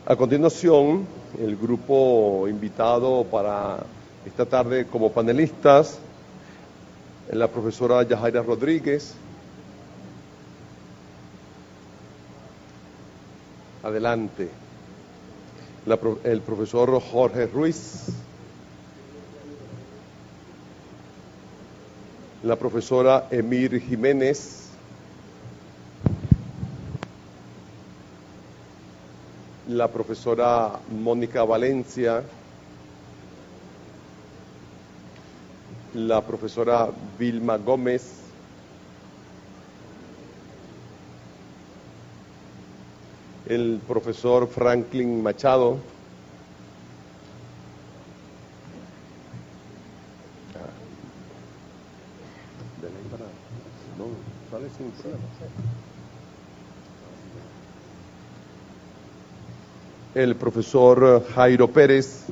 A continuación, el grupo invitado para esta tarde como panelistas, la profesora Yajaira Rodríguez. Adelante. El profesor Jorge Ruiz. La profesora Emir Jiménez. La profesora Mónica Valencia. La profesora Vilma Gómez. El profesor Franklin Machado. El profesor Jairo Pérez.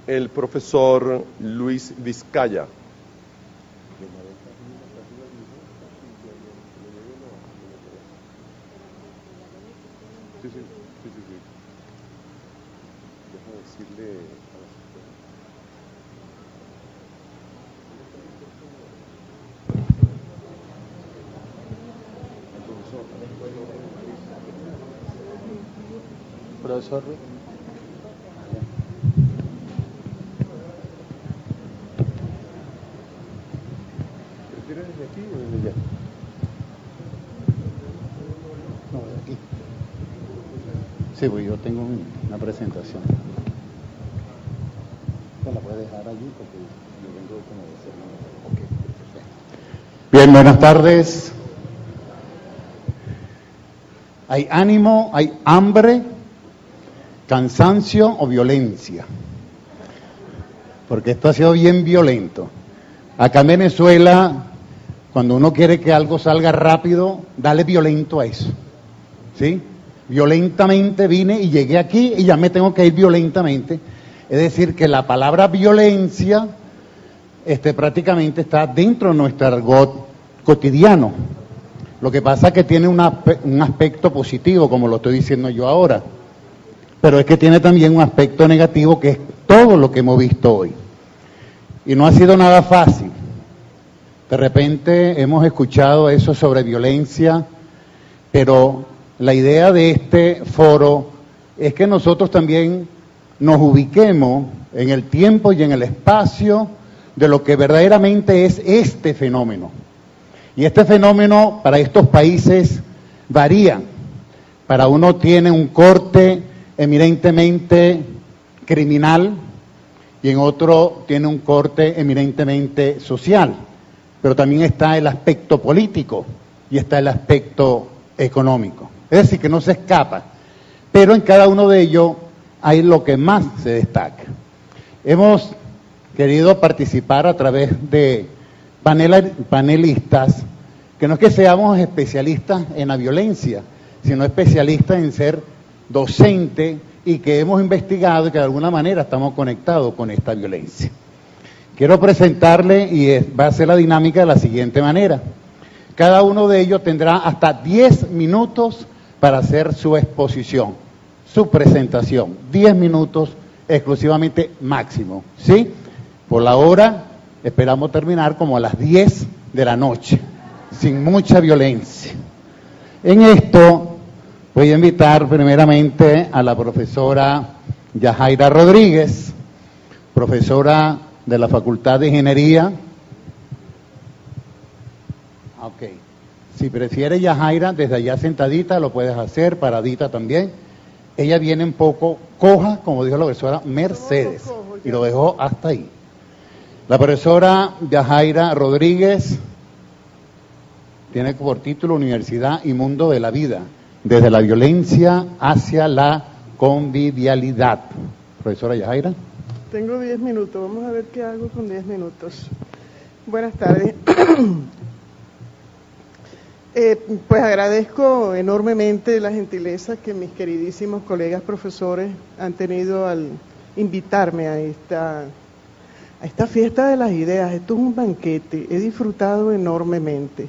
El profesor Luis Vizcaya. Sí. Déjame decirle a la profesor. ¿Prefieres desde aquí o desde allá? No, de aquí. Sí, pues yo tengo una presentación. La puedes dejar allí porque yo vengo como de ser. Okay. Bien, buenas tardes. ¿Hay ánimo, hay hambre, cansancio o violencia? Porque esto ha sido bien violento. Acá en Venezuela, cuando uno quiere que algo salga rápido, dale violento a eso. ¿Sí? Violentamente vine y llegué aquí y ya me tengo que ir violentamente. Es decir, que la palabra violencia prácticamente está dentro de nuestro argot cotidiano. Lo que pasa es que tiene un aspecto positivo, como lo estoy diciendo yo ahora. Pero es que tiene también un aspecto negativo, que es todo lo que hemos visto hoy. Y no ha sido nada fácil. De repente hemos escuchado eso sobre violencia, pero la idea de este foro es que nosotros también nos ubiquemos en el tiempo y en el espacio de lo que verdaderamente es este fenómeno. Y este fenómeno para estos países varía. Para uno tiene un corte eminentemente criminal y en otro tiene un corte eminentemente social. Pero también está el aspecto político y está el aspecto económico. Es decir, que no se escapa. Pero en cada uno de ellos hay lo que más se destaca. Hemos querido participar a través de panelistas, que no es que seamos especialistas en la violencia, sino especialistas en ser docente y que hemos investigado y que de alguna manera estamos conectados con esta violencia. Quiero presentarle y va a ser la dinámica de la siguiente manera. Cada uno de ellos tendrá hasta 10 minutos para hacer su exposición, su presentación. 10 minutos exclusivamente máximo, ¿sí? Por la hora esperamos terminar como a las 10 de la noche, sin mucha violencia. En esto voy a invitar primeramente a la profesora Yajaira Rodríguez, profesora de la Facultad de Ingeniería. Ok. Si prefiere Yajaira, desde allá sentadita lo puedes hacer, paradita también. Ella viene un poco coja, como dijo la profesora Mercedes, y lo dejó hasta ahí. La profesora Yajaira Rodríguez tiene por título Universidad y Mundo de la Vida, desde la violencia hacia la convivialidad. Profesora Yajaira. Tengo 10 minutos, vamos a ver qué hago con 10 minutos. Buenas tardes. Pues agradezco enormemente la gentileza que mis queridísimos colegas profesores han tenido al invitarme a esta fiesta de las ideas. Esto es un banquete, he disfrutado enormemente.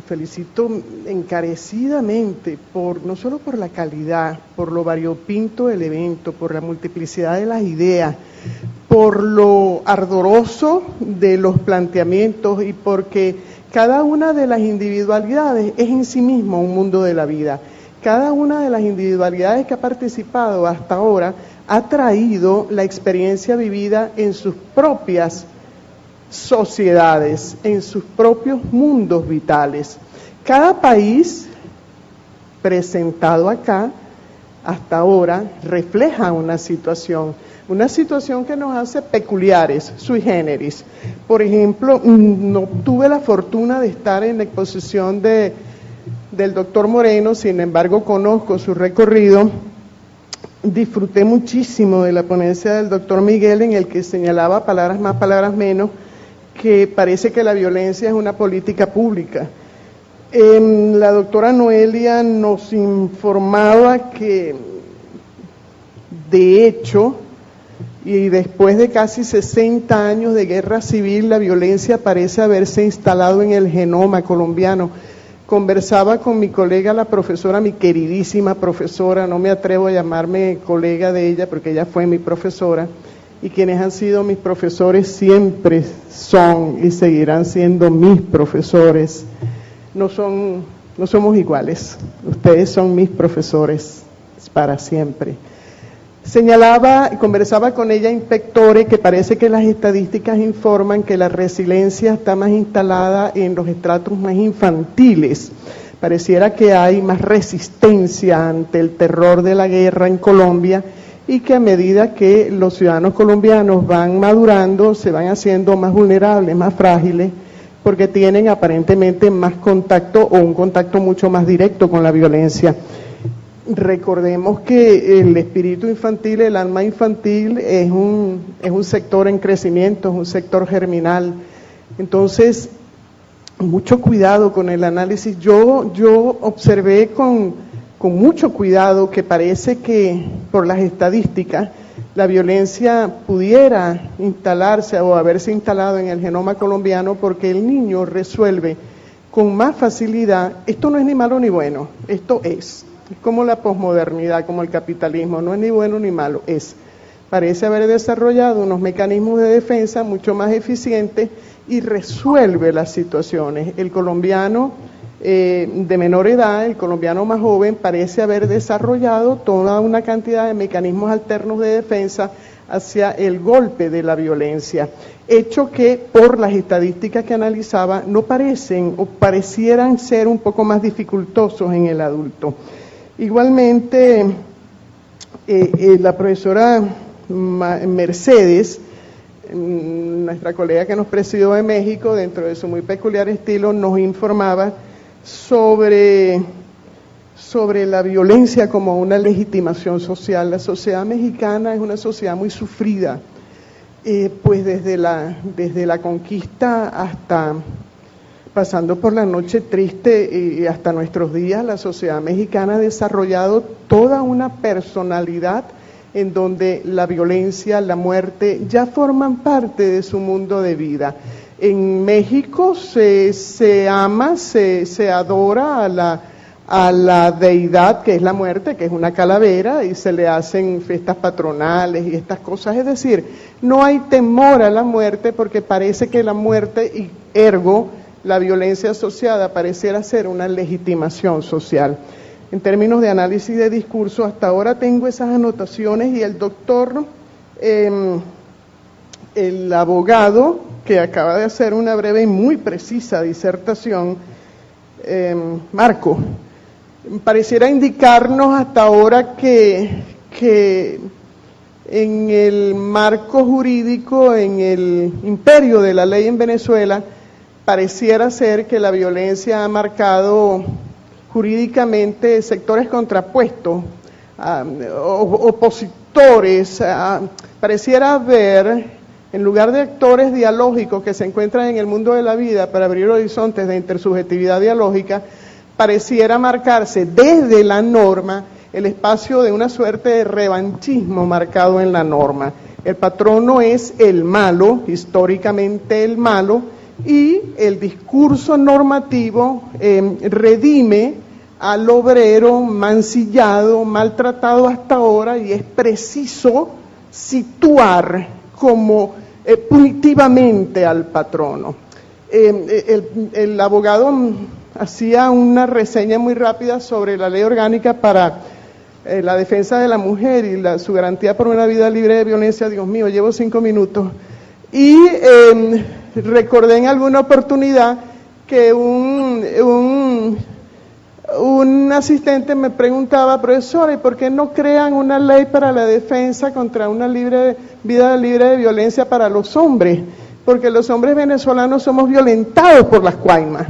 felicito encarecidamente no solo por la calidad, por lo variopinto del evento, por la multiplicidad de las ideas, por lo ardoroso de los planteamientos y porque cada una de las individualidades es en sí mismo un mundo de la vida. Cada una de las individualidades que ha participado hasta ahora ha traído la experiencia vivida en sus propias sociedades, en sus propios mundos vitales. Cada país presentado acá, hasta ahora, refleja una situación que nos hace peculiares, sui generis. Por ejemplo, no tuve la fortuna de estar en la exposición del doctor Moreno, sin embargo conozco su recorrido. Disfruté muchísimo de la ponencia del doctor Miguel, en el que señalaba, palabras más, palabras menos, que parece que la violencia es una política pública. La doctora Noelia nos informaba que, de hecho, y después de casi 60 años de guerra civil, la violencia parece haberse instalado en el genoma colombiano. Conversaba con mi colega, la profesora, mi queridísima profesora, no me atrevo a llamarme colega de ella porque ella fue mi profesora, y quienes han sido mis profesores siempre son y seguirán siendo mis profesores. No somos iguales, ustedes son mis profesores para siempre. Señalaba y conversaba con ella, inspectores, que parece que las estadísticas informan que la resiliencia está más instalada en los estratos más infantiles. Pareciera que hay más resistencia ante el terror de la guerra en Colombia y que a medida que los ciudadanos colombianos van madurando, se van haciendo más vulnerables, más frágiles, porque tienen aparentemente más contacto o un contacto mucho más directo con la violencia. Recordemos que el espíritu infantil, el alma infantil es un sector en crecimiento, es un sector germinal. Entonces, mucho cuidado con el análisis. Yo observé con mucho cuidado que parece que por las estadísticas la violencia pudiera instalarse o haberse instalado en el genoma colombiano porque el niño resuelve con más facilidad. Esto no es ni malo ni bueno, esto es como la posmodernidad, como el capitalismo, no es ni bueno ni malo, parece haber desarrollado unos mecanismos de defensa mucho más eficientes y resuelve las situaciones. El colombiano de menor edad, el colombiano más joven, parece haber desarrollado toda una cantidad de mecanismos alternos de defensa hacia el golpe de la violencia, hecho que por las estadísticas que analizaba no parecen o parecieran ser un poco más dificultosos en el adulto. Igualmente, la profesora Mercedes, nuestra colega que nos presidió de México, dentro de su muy peculiar estilo, nos informaba sobre la violencia como una legitimación social. La sociedad mexicana es una sociedad muy sufrida, pues desde la conquista hasta pasando por la noche triste y hasta nuestros días, la sociedad mexicana ha desarrollado toda una personalidad en donde la violencia, la muerte, ya forman parte de su mundo de vida. En México se ama, se adora a la deidad que es la muerte, que es una calavera, y se le hacen fiestas patronales y estas cosas. Es decir, no hay temor a la muerte porque parece que la muerte, y ergo la violencia asociada, pareciera ser una legitimación social. En términos de análisis de discurso, hasta ahora tengo esas anotaciones, y el doctor, el abogado, que acaba de hacer una breve y muy precisa disertación, Marco, pareciera indicarnos hasta ahora que en el marco jurídico, en el imperio de la ley en Venezuela, pareciera ser que la violencia ha marcado jurídicamente sectores contrapuestos, opositores. Pareciera haber, en lugar de actores dialógicos que se encuentran en el mundo de la vida para abrir horizontes de intersubjetividad dialógica, pareciera marcarse desde la norma el espacio de una suerte de revanchismo marcado en la norma. El patrono es el malo, históricamente el malo, y el discurso normativo redime al obrero mancillado, maltratado hasta ahora, y es preciso situar como punitivamente al patrono. El abogado hacía una reseña muy rápida sobre la ley orgánica para la defensa de la mujer y su garantía por una vida libre de violencia. Dios mío, llevo 5 minutos. Y recordé en alguna oportunidad que un asistente me preguntaba, profesora, ¿y por qué no crean una ley para la defensa contra una vida libre de violencia para los hombres? Porque los hombres venezolanos somos violentados por las cuaimas.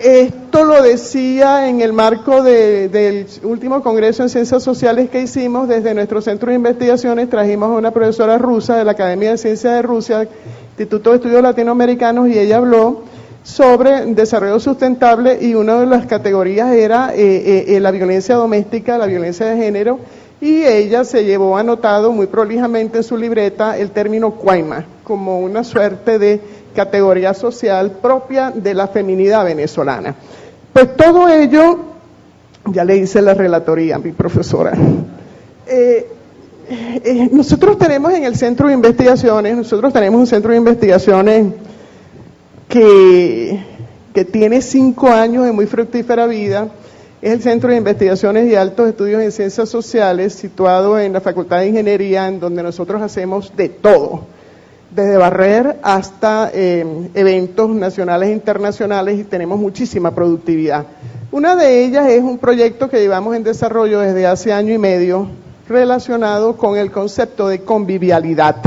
Esto lo decía en el marco del último congreso en ciencias sociales que hicimos. Desde nuestro centro de investigaciones trajimos a una profesora rusa de la Academia de Ciencias de Rusia, Instituto de Estudios Latinoamericanos, y ella habló sobre desarrollo sustentable, y una de las categorías era la violencia doméstica, la violencia de género, y ella se llevó anotado muy prolijamente en su libreta el término cuaima como una suerte de categoría social propia de la feminidad venezolana. Pues todo ello, ya le hice la relatoría a mi profesora. Nosotros tenemos en el centro de investigaciones, un centro de investigaciones que tiene 5 años de muy fructífera vida. Es el Centro de Investigaciones y Altos Estudios en Ciencias Sociales, situado en la Facultad de Ingeniería, en donde nosotros hacemos de todo, desde barrer hasta eventos nacionales e internacionales, y tenemos muchísima productividad. Una de ellas es un proyecto que llevamos en desarrollo desde hace 1 año y medio, relacionado con el concepto de convivialidad.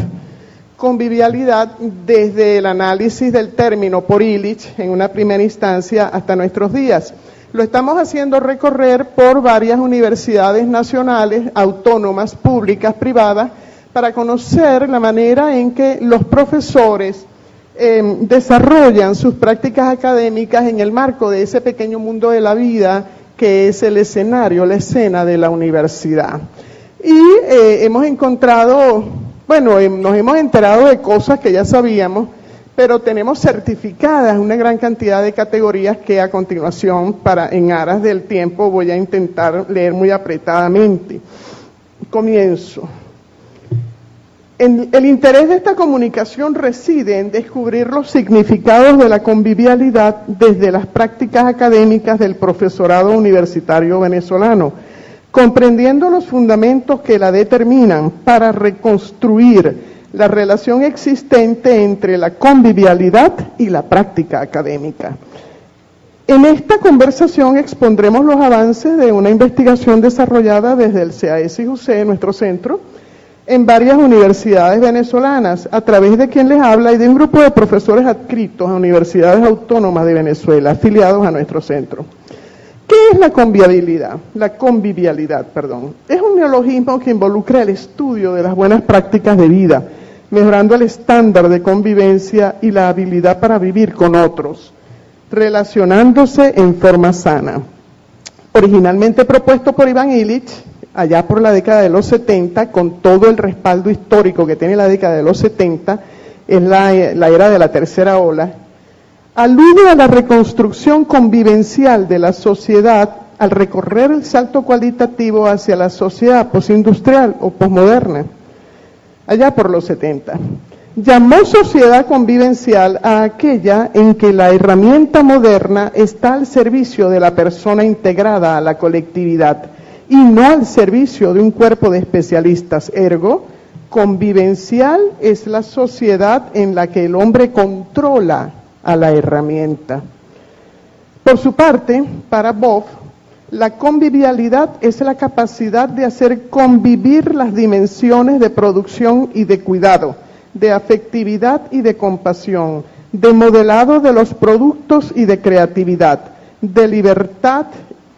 Convivialidad desde el análisis del término por Illich en una primera instancia hasta nuestros días. Lo estamos haciendo recorrer por varias universidades nacionales, autónomas, públicas, privadas, para conocer la manera en que los profesores desarrollan sus prácticas académicas en el marco de ese pequeño mundo de la vida que es el escenario, la escena de la universidad. Y hemos encontrado, nos hemos enterado de cosas que ya sabíamos, pero tenemos certificadas una gran cantidad de categorías que a continuación, en aras del tiempo, voy a intentar leer muy apretadamente. Comienzo. El interés de esta comunicación reside en descubrir los significados de la convivialidad desde las prácticas académicas del profesorado universitario venezolano, comprendiendo los fundamentos que la determinan para reconstruir la relación existente entre la convivialidad y la práctica académica. En esta conversación expondremos los avances de una investigación desarrollada desde el CAS-IUC, nuestro centro, en varias universidades venezolanas, a través de quien les habla y de un grupo de profesores adscritos a universidades autónomas de Venezuela, afiliados a nuestro centro. ¿Qué es la convivialidad? Es un neologismo que involucra el estudio de las buenas prácticas de vida, mejorando el estándar de convivencia y la habilidad para vivir con otros, relacionándose en forma sana. Originalmente propuesto por Ivan Illich, allá por la década de los 70, con todo el respaldo histórico que tiene la década de los 70, es la era de la tercera ola, alude a la reconstrucción convivencial de la sociedad al recorrer el salto cualitativo hacia la sociedad postindustrial o posmoderna, allá por los 70. Llamó sociedad convivencial a aquella en que la herramienta moderna está al servicio de la persona integrada a la colectividad y no al servicio de un cuerpo de especialistas. Ergo, convivencial es la sociedad en la que el hombre controla a la herramienta. Por su parte, para Boff, la convivialidad es la capacidad de hacer convivir las dimensiones de producción y de cuidado, de afectividad y de compasión, de modelado de los productos y de creatividad, de libertad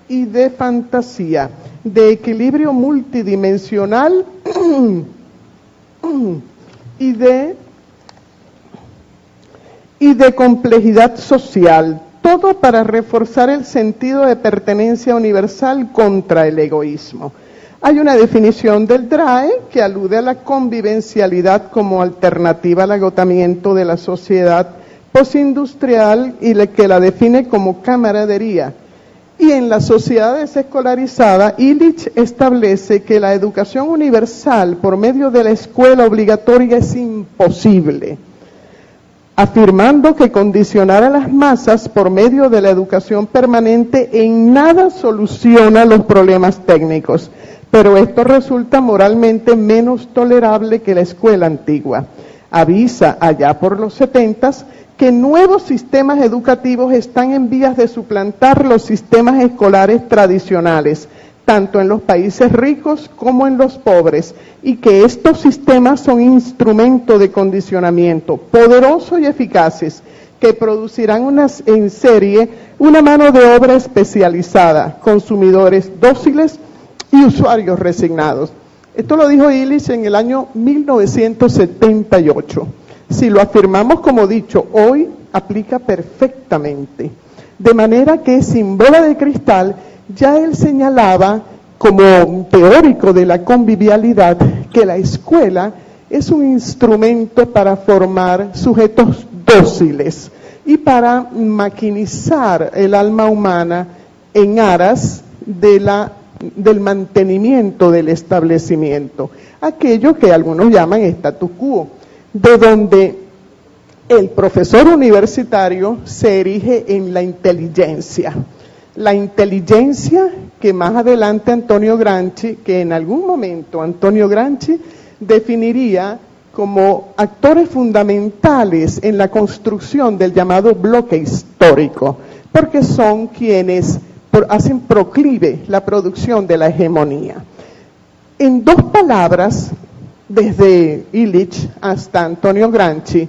y de fantasía, de equilibrio multidimensional y de complejidad social, todo para reforzar el sentido de pertenencia universal contra el egoísmo. Hay una definición del DRAE que alude a la convivencialidad como alternativa al agotamiento de la sociedad postindustrial y que la define como camaradería. Y en la sociedad desescolarizada, Illich establece que la educación universal por medio de la escuela obligatoria es imposible, afirmando que condicionar a las masas por medio de la educación permanente en nada soluciona los problemas técnicos, pero esto resulta moralmente menos tolerable que la escuela antigua. Avisa allá por los 70s que nuevos sistemas educativos están en vías de suplantar los sistemas escolares tradicionales, tanto en los países ricos como en los pobres, y que estos sistemas son instrumentos de condicionamiento poderosos y eficaces que producirán en serie una mano de obra especializada, consumidores dóciles y usuarios resignados. Esto lo dijo Illich en el año 1978. Si lo afirmamos como dicho, hoy aplica perfectamente. De manera que sin bola de cristal, ya él señalaba como teórico de la convivialidad que la escuela es un instrumento para formar sujetos dóciles y para maquinizar el alma humana en aras del mantenimiento del establecimiento, aquello que algunos llaman status quo, de donde el profesor universitario se erige en la inteligencia que más adelante Antonio Gramsci, que en algún momento Antonio Gramsci definiría como actores fundamentales en la construcción del llamado bloque histórico, porque son quienes hacen proclive la producción de la hegemonía. En dos palabras, desde Illich hasta Antonio Gramsci,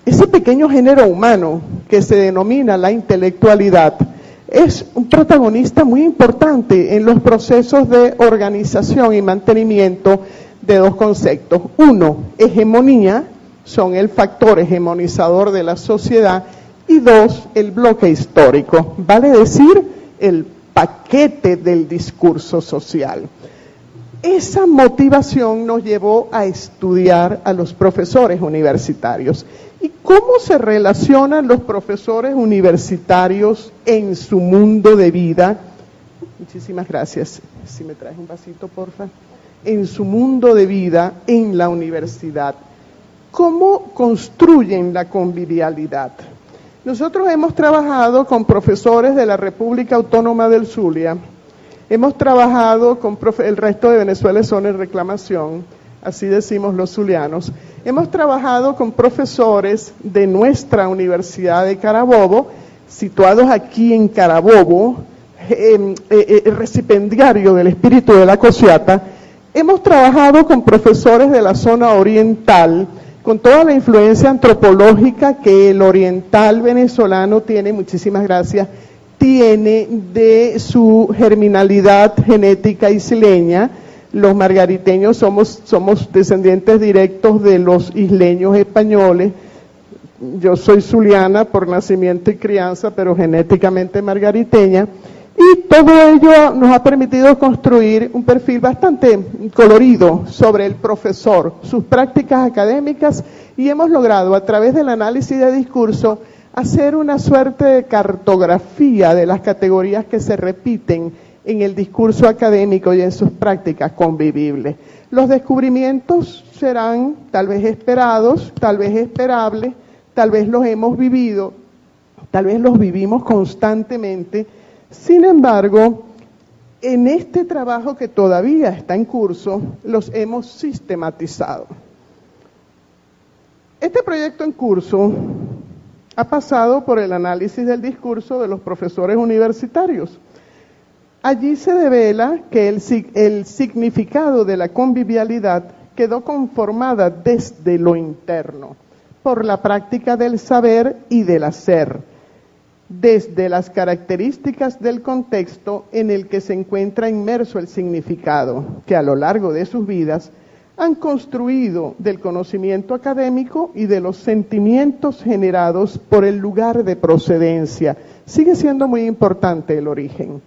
ese pequeño género humano que se denomina la intelectualidad es un protagonista muy importante en los procesos de organización y mantenimiento de dos conceptos. Uno, hegemonía, son el factor hegemonizador de la sociedad, y dos, el bloque histórico, vale decir, el paquete del discurso social. Esa motivación nos llevó a estudiar a los profesores universitarios. ¿Y cómo se relacionan los profesores universitarios en su mundo de vida? Muchísimas gracias. Si me traes un vasito, porfa. En su mundo de vida en la universidad. ¿Cómo construyen la convivialidad? Nosotros hemos trabajado con profesores de la República Autónoma del Zulia. Hemos trabajado con el resto de Venezuela son en reclamación, así decimos los zulianos. Hemos trabajado con profesores de nuestra Universidad de Carabobo, situados aquí en Carabobo, recipendiario del espíritu de la Cosiata. Hemos trabajado con profesores de la zona oriental, con toda la influencia antropológica que el oriental venezolano tiene, muchísimas gracias, tiene de su germinalidad genética isleña. Los margariteños somos descendientes directos de los isleños españoles. Yo soy zuliana por nacimiento y crianza, pero genéticamente margariteña. Y todo ello nos ha permitido construir un perfil bastante colorido sobre el profesor, sus prácticas académicas, y hemos logrado a través del análisis de discurso hacer una suerte de cartografía de las categorías que se repiten en el discurso académico y en sus prácticas convivibles. Los descubrimientos serán tal vez esperados, tal vez esperables, tal vez los hemos vivido, tal vez los vivimos constantemente. Sin embargo, en este trabajo que todavía está en curso, los hemos sistematizado. Este proyecto en curso ha pasado por el análisis del discurso de los profesores universitarios. Allí se devela que el significado de la convivialidad quedó conformada desde lo interno, por la práctica del saber y del hacer, desde las características del contexto en el que se encuentra inmerso el significado, que a lo largo de sus vidas han construido del conocimiento académico y de los sentimientos generados por el lugar de procedencia. Sigue siendo muy importante el origen.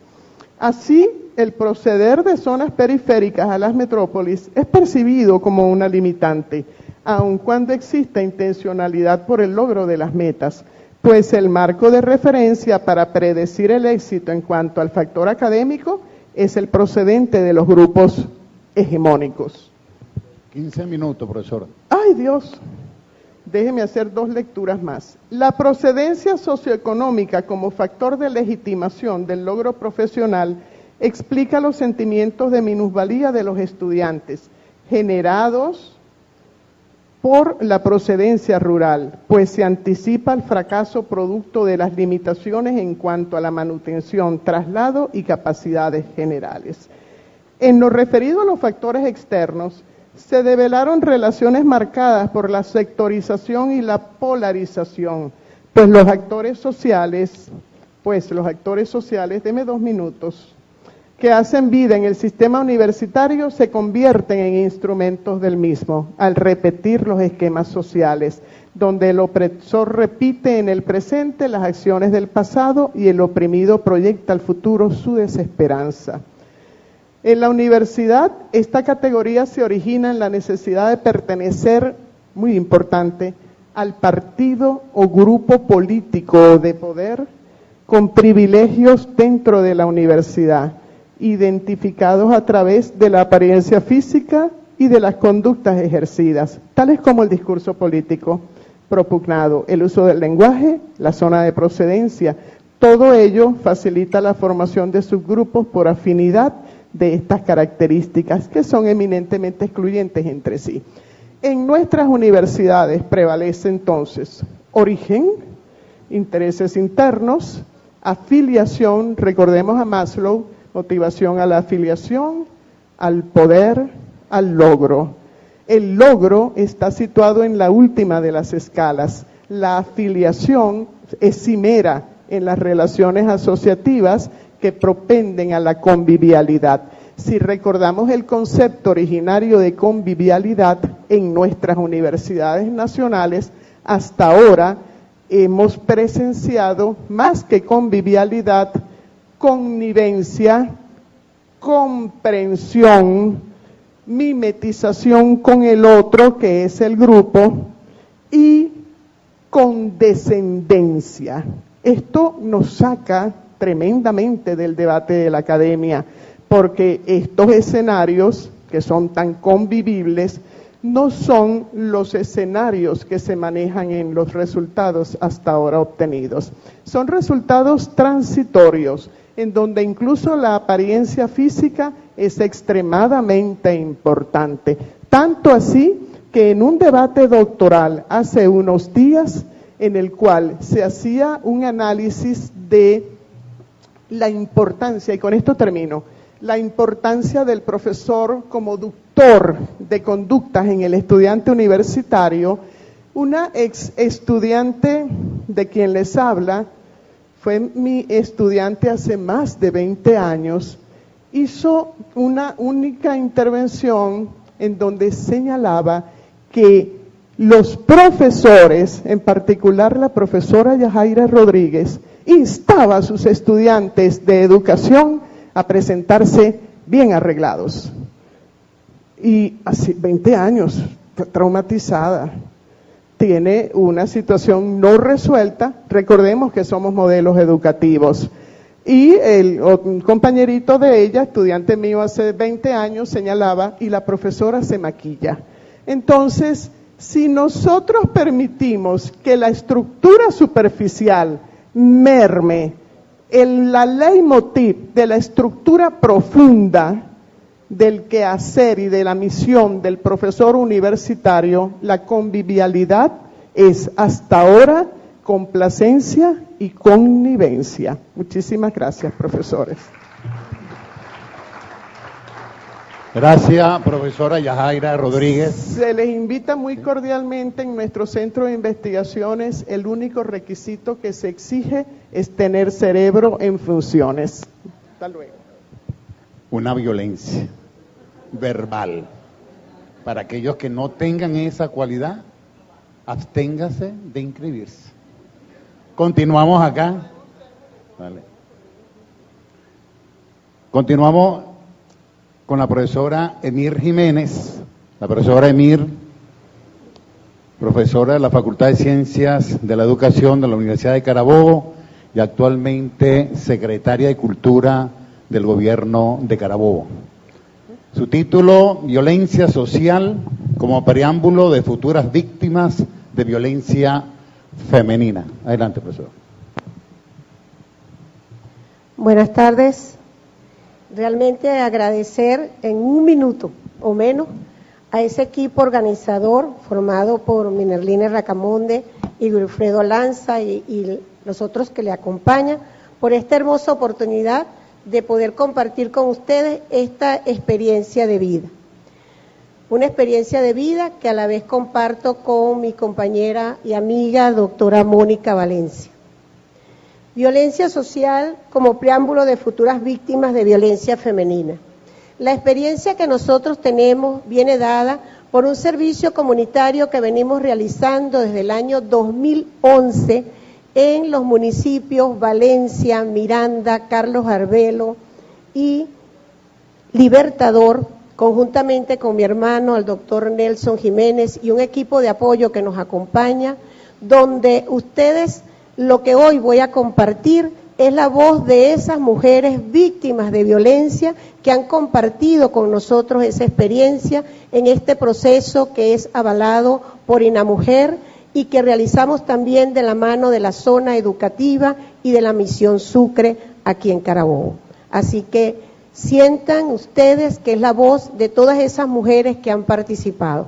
Así, el proceder de zonas periféricas a las metrópolis es percibido como una limitante. aun cuando exista intencionalidad por el logro de las metas, pues el marco de referencia para predecir el éxito en cuanto al factor académico es el procedente de los grupos hegemónicos. 15 minutos, profesora. ¡Ay, Dios! Déjeme hacer 2 lecturas más. La procedencia socioeconómica como factor de legitimación del logro profesional explica los sentimientos de minusvalía de los estudiantes, generados por la procedencia rural, pues se anticipa el fracaso producto de las limitaciones en cuanto a la manutención, traslado y capacidades generales. En lo referido a los factores externos, se develaron relaciones marcadas por la sectorización y la polarización, pues los actores sociales, deme 2 minutos, que hacen vida en el sistema universitario se convierten en instrumentos del mismo, al repetir los esquemas sociales, donde el opresor repite en el presente las acciones del pasado y el oprimido proyecta al futuro su desesperanza. En la universidad, esta categoría se origina en la necesidad de pertenecer, muy importante, al partido o grupo político de poder con privilegios dentro de la universidad, identificados a través de la apariencia física y de las conductas ejercidas, tales como el discurso político propugnado, el uso del lenguaje, la zona de procedencia. Todo ello facilita la formación de subgrupos por afinidad de estas características que son eminentemente excluyentes entre sí. En nuestras universidades prevalece entonces origen, intereses internos, afiliación, recordemos a Maslow, motivación a la afiliación, al poder, al logro. El logro está situado en la última de las escalas. La afiliación es cimera en las relaciones asociativas que propenden a la convivialidad. Si recordamos el concepto originario de convivialidad en nuestras universidades nacionales, hasta ahora hemos presenciado más que convivialidad, connivencia, comprensión, mimetización con el otro, que es el grupo, y condescendencia. Esto nos saca tremendamente del debate de la academia, porque estos escenarios, que son tan convivibles, no son los escenarios que se manejan en los resultados hasta ahora obtenidos. Son resultados transitorios, en donde incluso la apariencia física es extremadamente importante. Tanto así que en un debate doctoral hace unos días, en el cual se hacía un análisis de la importancia, y con esto termino, la importancia del profesor como ductor de conductas en el estudiante universitario. Una ex estudiante de quien les habla, fue mi estudiante hace más de 20 años, hizo una única intervención en donde señalaba que los profesores, en particular la profesora Yajaira Rodríguez, instaba a sus estudiantes de educación a presentarse bien arreglados. Y hace 20 años, traumatizada, tiene una situación no resuelta. Recordemos que somos modelos educativos. Y un compañerito de ella, estudiante mío hace 20 años, señalaba, y la profesora se maquilla. Entonces, si nosotros permitimos que la estructura superficial merme la leitmotiv de la estructura profunda del quehacer y de la misión del profesor universitario, la convivialidad es hasta ahora complacencia y connivencia. Muchísimas gracias, profesores. Gracias, profesora Yajaira Rodríguez. Se les invita muy cordialmente en nuestro centro de investigaciones. El único requisito que se exige es tener cerebro en funciones. Hasta luego. Una violencia verbal. Para aquellos que no tengan esa cualidad, absténgase de inscribirse. Continuamos acá. Vale. Continuamos con la profesora Emir Jiménez. La profesora Emir profesora de la Facultad de Ciencias de la Educación de la Universidad de Carabobo y actualmente secretaria de Cultura del Gobierno de Carabobo. Su título, Violencia Social como preámbulo de futuras víctimas de violencia femenina. Adelante, profesor. Buenas tardes. Realmente agradecer en un minuto o menos a ese equipo organizador formado por Minerline Racamonde y Wilfredo Lanza y los otros que le acompañan por esta hermosa oportunidad de poder compartir con ustedes esta experiencia de vida. Una experiencia de vida que a la vez comparto con mi compañera y amiga doctora Mónica Valencia. Violencia social como preámbulo de futuras víctimas de violencia femenina. La experiencia que nosotros tenemos viene dada por un servicio comunitario que venimos realizando desde el año 2011 en los municipios Valencia, Miranda, Carlos Arbelo y Libertador, conjuntamente con mi hermano, el doctor Nelson Jiménez, y un equipo de apoyo que nos acompaña, donde ustedes, lo que hoy voy a compartir, es la voz de esas mujeres víctimas de violencia que han compartido con nosotros esa experiencia en este proceso que es avalado por INAMUJER y que realizamos también de la mano de la zona educativa y de la Misión Sucre aquí en Carabobo. Así que sientan ustedes que es la voz de todas esas mujeres que han participado.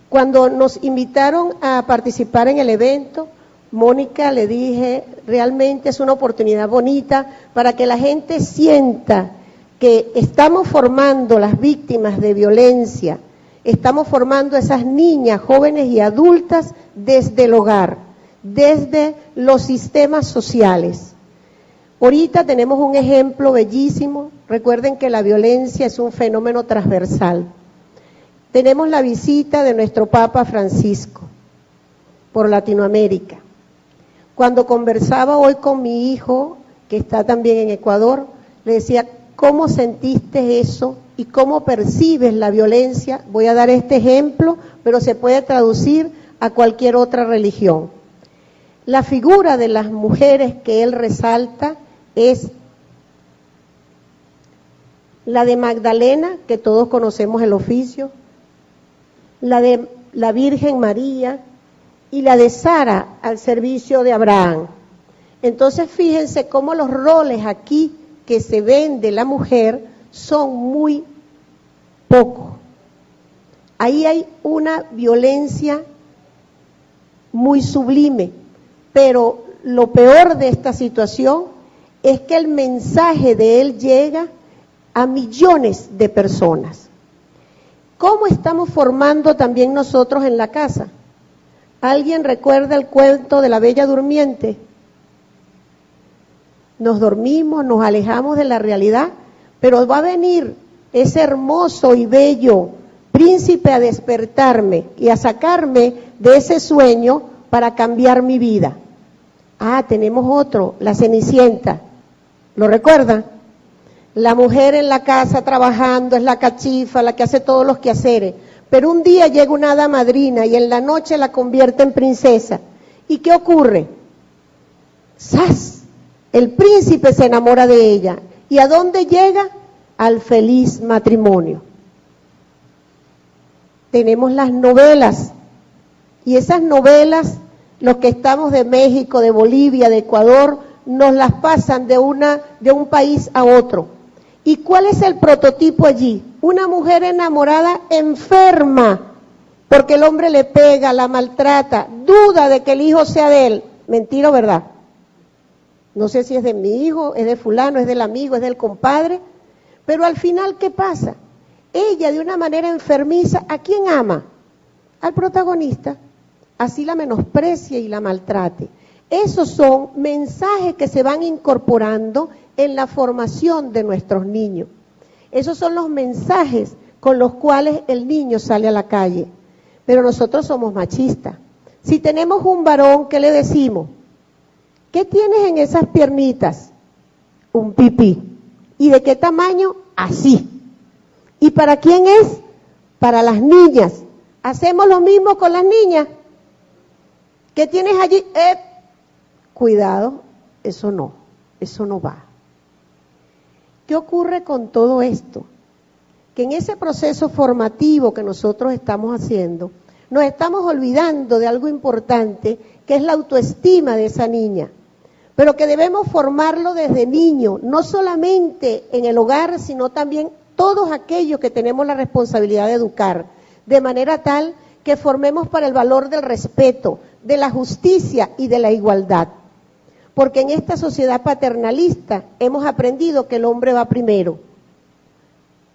Cuando nos invitaron a participar en el evento, Mónica, le dije, realmente es una oportunidad bonita para que la gente sienta que estamos formando las víctimas de violencia, estamos formando a esas niñas, jóvenes y adultas desde el hogar, desde los sistemas sociales. Ahorita tenemos un ejemplo bellísimo. Recuerden que la violencia es un fenómeno transversal. Tenemos la visita de nuestro Papa Francisco por Latinoamérica. Cuando conversaba hoy con mi hijo, que está también en Ecuador, le decía, ¿cómo sentiste eso y cómo percibes la violencia? Voy a dar este ejemplo, pero se puede traducir a cualquier otra religión. La figura de las mujeres que él resalta es la de Magdalena, que todos conocemos el oficio, la de la Virgen María, y la de Sara al servicio de Abraham. Entonces fíjense cómo los roles aquí que se ven de la mujer son muy pocos. Ahí hay una violencia muy sublime, pero lo peor de esta situación es que el mensaje de él llega a millones de personas. ¿Cómo estamos formando también nosotros en la casa? ¿Alguien recuerda el cuento de la Bella Durmiente? Nos dormimos, nos alejamos de la realidad, pero va a venir ese hermoso y bello príncipe a despertarme y a sacarme de ese sueño para cambiar mi vida. Ah, tenemos otro, la Cenicienta. ¿Lo recuerdan? La mujer en la casa trabajando, es la cachifa, la que hace todos los quehaceres. Pero un día llega una hada madrina y en la noche la convierte en princesa. ¿Y qué ocurre? ¡Zas! El príncipe se enamora de ella. ¿Y a dónde llega? Al feliz matrimonio. Tenemos las novelas. Y esas novelas, los que estamos de México, de Bolivia, de Ecuador, nos las pasan de un país a otro. ¿Y cuál es el prototipo allí? Una mujer enamorada enferma, porque el hombre le pega, la maltrata, duda de que el hijo sea de él. ¿Mentira o verdad? No sé si es de mi hijo, es de fulano, es del amigo, es del compadre, pero al final, ¿qué pasa? Ella, de una manera enfermiza, ¿a quién ama? Al protagonista. Así la menosprecia y la maltrate. Esos son mensajes que se van incorporando en la formación de nuestros niños. Esos son los mensajes con los cuales el niño sale a la calle. Pero nosotros somos machistas. Si tenemos un varón, ¿qué le decimos? ¿Qué tienes en esas piernitas? Un pipí. ¿Y de qué tamaño? Así. ¿Y para quién es? Para las niñas. Hacemos lo mismo con las niñas. ¿Qué tienes allí? Cuidado, eso no va. ¿Qué ocurre con todo esto? Que en ese proceso formativo que nosotros estamos haciendo, nos estamos olvidando de algo importante, que es la autoestima de esa niña, pero que debemos formarlo desde niño, no solamente en el hogar, sino también todos aquellos que tenemos la responsabilidad de educar, de manera tal que formemos para el valor del respeto, de la justicia y de la igualdad. Porque en esta sociedad paternalista hemos aprendido que el hombre va primero.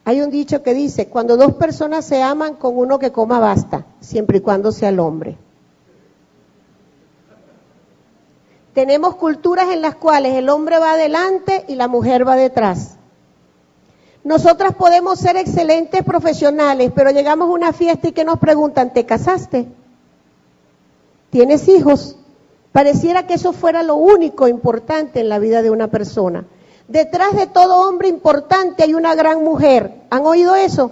Hay un dicho que dice, cuando dos personas se aman, con uno que coma basta, siempre y cuando sea el hombre. Tenemos culturas en las cuales el hombre va adelante y la mujer va detrás. Nosotras podemos ser excelentes profesionales, pero llegamos a una fiesta y que nos preguntan, ¿te casaste? ¿Tienes hijos? Pareciera que eso fuera lo único importante en la vida de una persona. Detrás de todo hombre importante hay una gran mujer. ¿Han oído eso?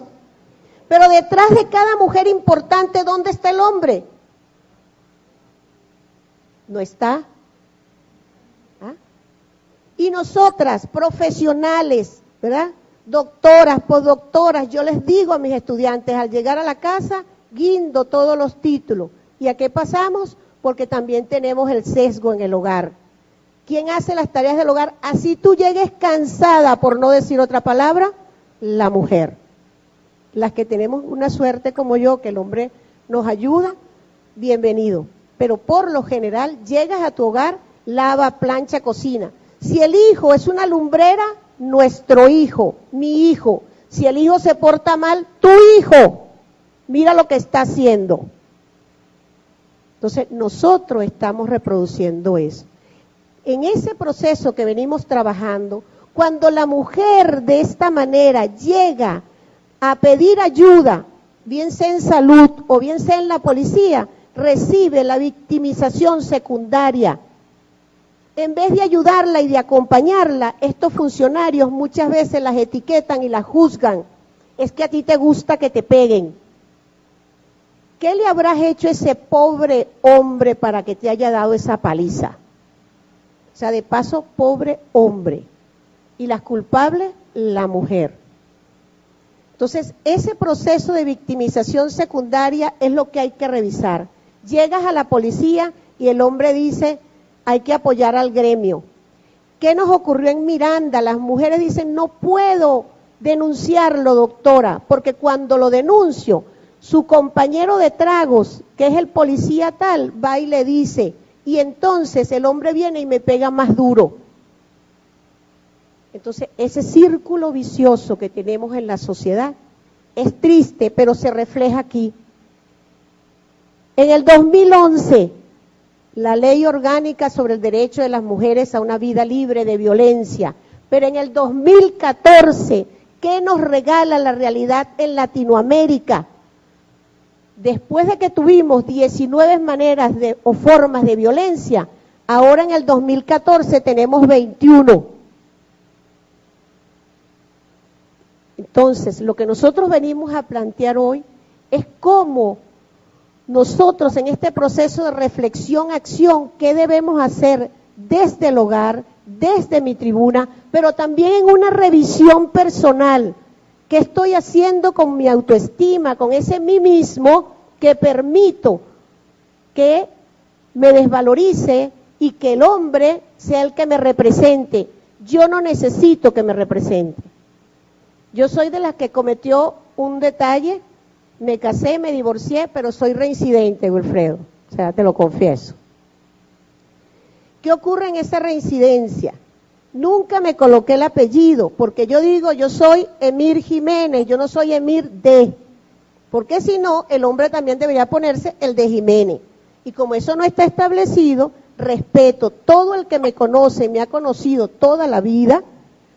Pero detrás de cada mujer importante, ¿dónde está el hombre? No está. ¿Ah? Y nosotras, profesionales, ¿verdad? Doctoras, postdoctoras, yo les digo a mis estudiantes, al llegar a la casa, guindo todos los títulos. ¿Y a qué pasamos? Porque también tenemos el sesgo en el hogar. ¿Quién hace las tareas del hogar? Así tú llegues cansada, por no decir otra palabra, la mujer. Las que tenemos una suerte como yo, que el hombre nos ayuda, bienvenido. Pero por lo general, llegas a tu hogar, lava, plancha, cocina. Si el hijo es una lumbrera, nuestro hijo, mi hijo. Si el hijo se porta mal, tu hijo, mira lo que está haciendo. Entonces, nosotros estamos reproduciendo eso. En ese proceso que venimos trabajando, cuando la mujer de esta manera llega a pedir ayuda, bien sea en salud o bien sea en la policía, recibe la victimización secundaria. En vez de ayudarla y de acompañarla, estos funcionarios muchas veces las etiquetan y las juzgan. Es que a ti te gusta que te peguen. ¿Qué le habrás hecho a ese pobre hombre para que te haya dado esa paliza? O sea, de paso, pobre hombre. Y las culpables, la mujer. Entonces, ese proceso de victimización secundaria es lo que hay que revisar. Llegas a la policía y el hombre dice, hay que apoyar al gremio. ¿Qué nos ocurrió en Miranda? Las mujeres dicen, no puedo denunciarlo, doctora, porque cuando lo denuncio, su compañero de tragos, que es el policía tal, va y le dice, y entonces el hombre viene y me pega más duro. Entonces, ese círculo vicioso que tenemos en la sociedad es triste, pero se refleja aquí. En el 2011, la ley orgánica sobre el derecho de las mujeres a una vida libre de violencia, pero en el 2014, ¿qué nos regala la realidad en Latinoamérica? Después de que tuvimos 19 maneras o formas de violencia, ahora en el 2014 tenemos 21. Entonces, lo que nosotros venimos a plantear hoy es cómo nosotros en este proceso de reflexión-acción, ¿qué debemos hacer desde el hogar, desde mi tribuna, pero también en una revisión personal? ¿Qué estoy haciendo con mi autoestima, con ese mí mismo que permito que me desvalorice y que el hombre sea el que me represente? Yo no necesito que me represente. Yo soy de las que cometió un detalle, me casé, me divorcié, pero soy reincidente, Wilfredo, o sea, te lo confieso. ¿Qué ocurre en esa reincidencia? Nunca me coloqué el apellido, porque yo digo, yo soy Emir Jiménez, yo no soy Emir de, porque si no, el hombre también debería ponerse el de Jiménez. Y como eso no está establecido, respeto, todo el que me conoce, me ha conocido toda la vida,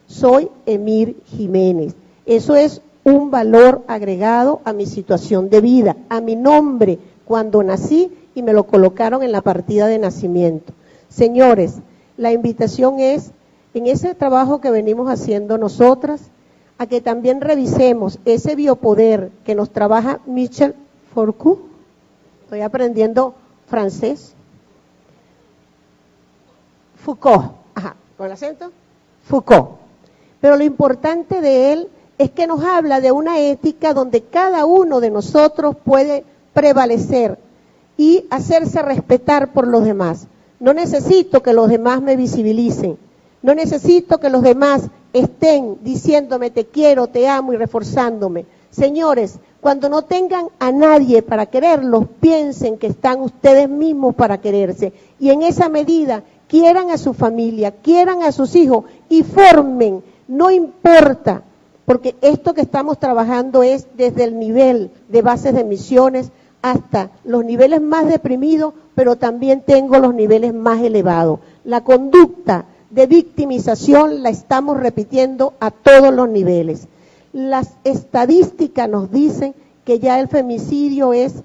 soy Emir Jiménez. Eso es un valor agregado a mi situación de vida, a mi nombre cuando nací y me lo colocaron en la partida de nacimiento. Señores, la invitación es, en ese trabajo que venimos haciendo nosotras, a que también revisemos ese biopoder que nos trabaja Michelle Foucault, estoy aprendiendo francés. Foucault, ajá, con el acento, Foucault. Pero lo importante de él es que nos habla de una ética donde cada uno de nosotros puede prevalecer y hacerse respetar por los demás. No necesito que los demás me visibilicen, no necesito que los demás estén diciéndome te quiero, te amo y reforzándome. Señores, cuando no tengan a nadie para quererlos, piensen que están ustedes mismos para quererse. Y en esa medida, quieran a su familia, quieran a sus hijos y formen, no importa, porque esto que estamos trabajando es desde el nivel de bases de misiones hasta los niveles más deprimidos, pero también tengo los niveles más elevados. La conducta de victimización la estamos repitiendo a todos los niveles. Las estadísticas nos dicen que ya el femicidio es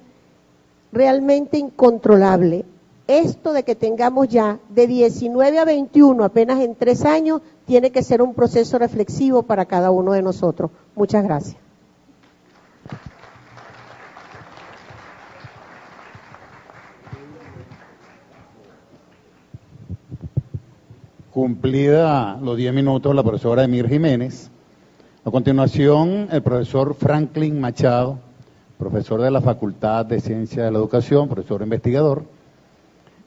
realmente incontrolable. Esto de que tengamos ya de 19 a 21, apenas en 3 años, tiene que ser un proceso reflexivo para cada uno de nosotros. Muchas gracias. Cumplida los 10 minutos, la profesora Emir Jiménez. A continuación, el profesor Franklin Machado, profesor de la Facultad de Ciencias de la Educación, profesor investigador,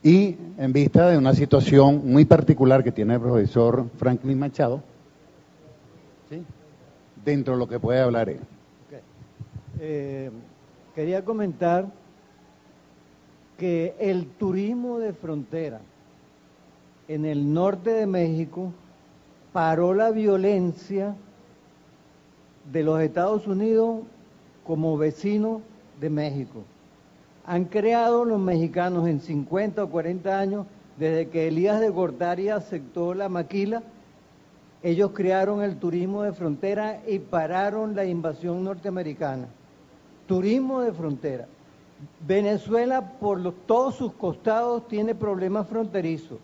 y en vista de una situación muy particular que tiene el profesor Franklin Machado, ¿sí?, dentro de lo que puede hablar él. Okay. Quería comentar que el turismo de frontera en el norte de México paró la violencia de los Estados Unidos como vecino de México. Han creado los mexicanos en 50 o 40 años, desde que Elías de Gortari aceptó la maquila, ellos crearon el turismo de frontera y pararon la invasión norteamericana. Turismo de frontera. Venezuela, por todos sus costados, tiene problemas fronterizos,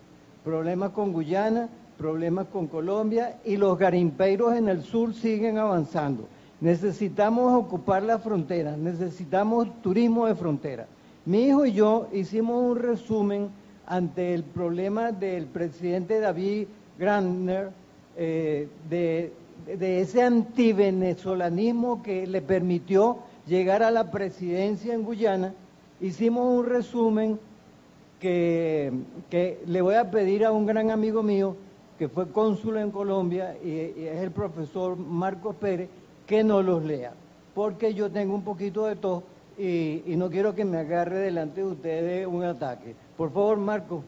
problemas con Guyana, problemas con Colombia, y los garimpeiros en el sur siguen avanzando. Necesitamos ocupar la frontera, necesitamos turismo de frontera. Mi hijo y yo hicimos un resumen ante el problema del presidente David Grantner, de ese antivenezolanismo que le permitió llegar a la presidencia en Guyana. Hicimos un resumen que le voy a pedir a un gran amigo mío, que fue cónsul en Colombia, y es el profesor Marcos Pérez, que no los lea, porque yo tengo un poquito de tos y no quiero que me agarre delante de ustedes un ataque. Por favor, Marcos.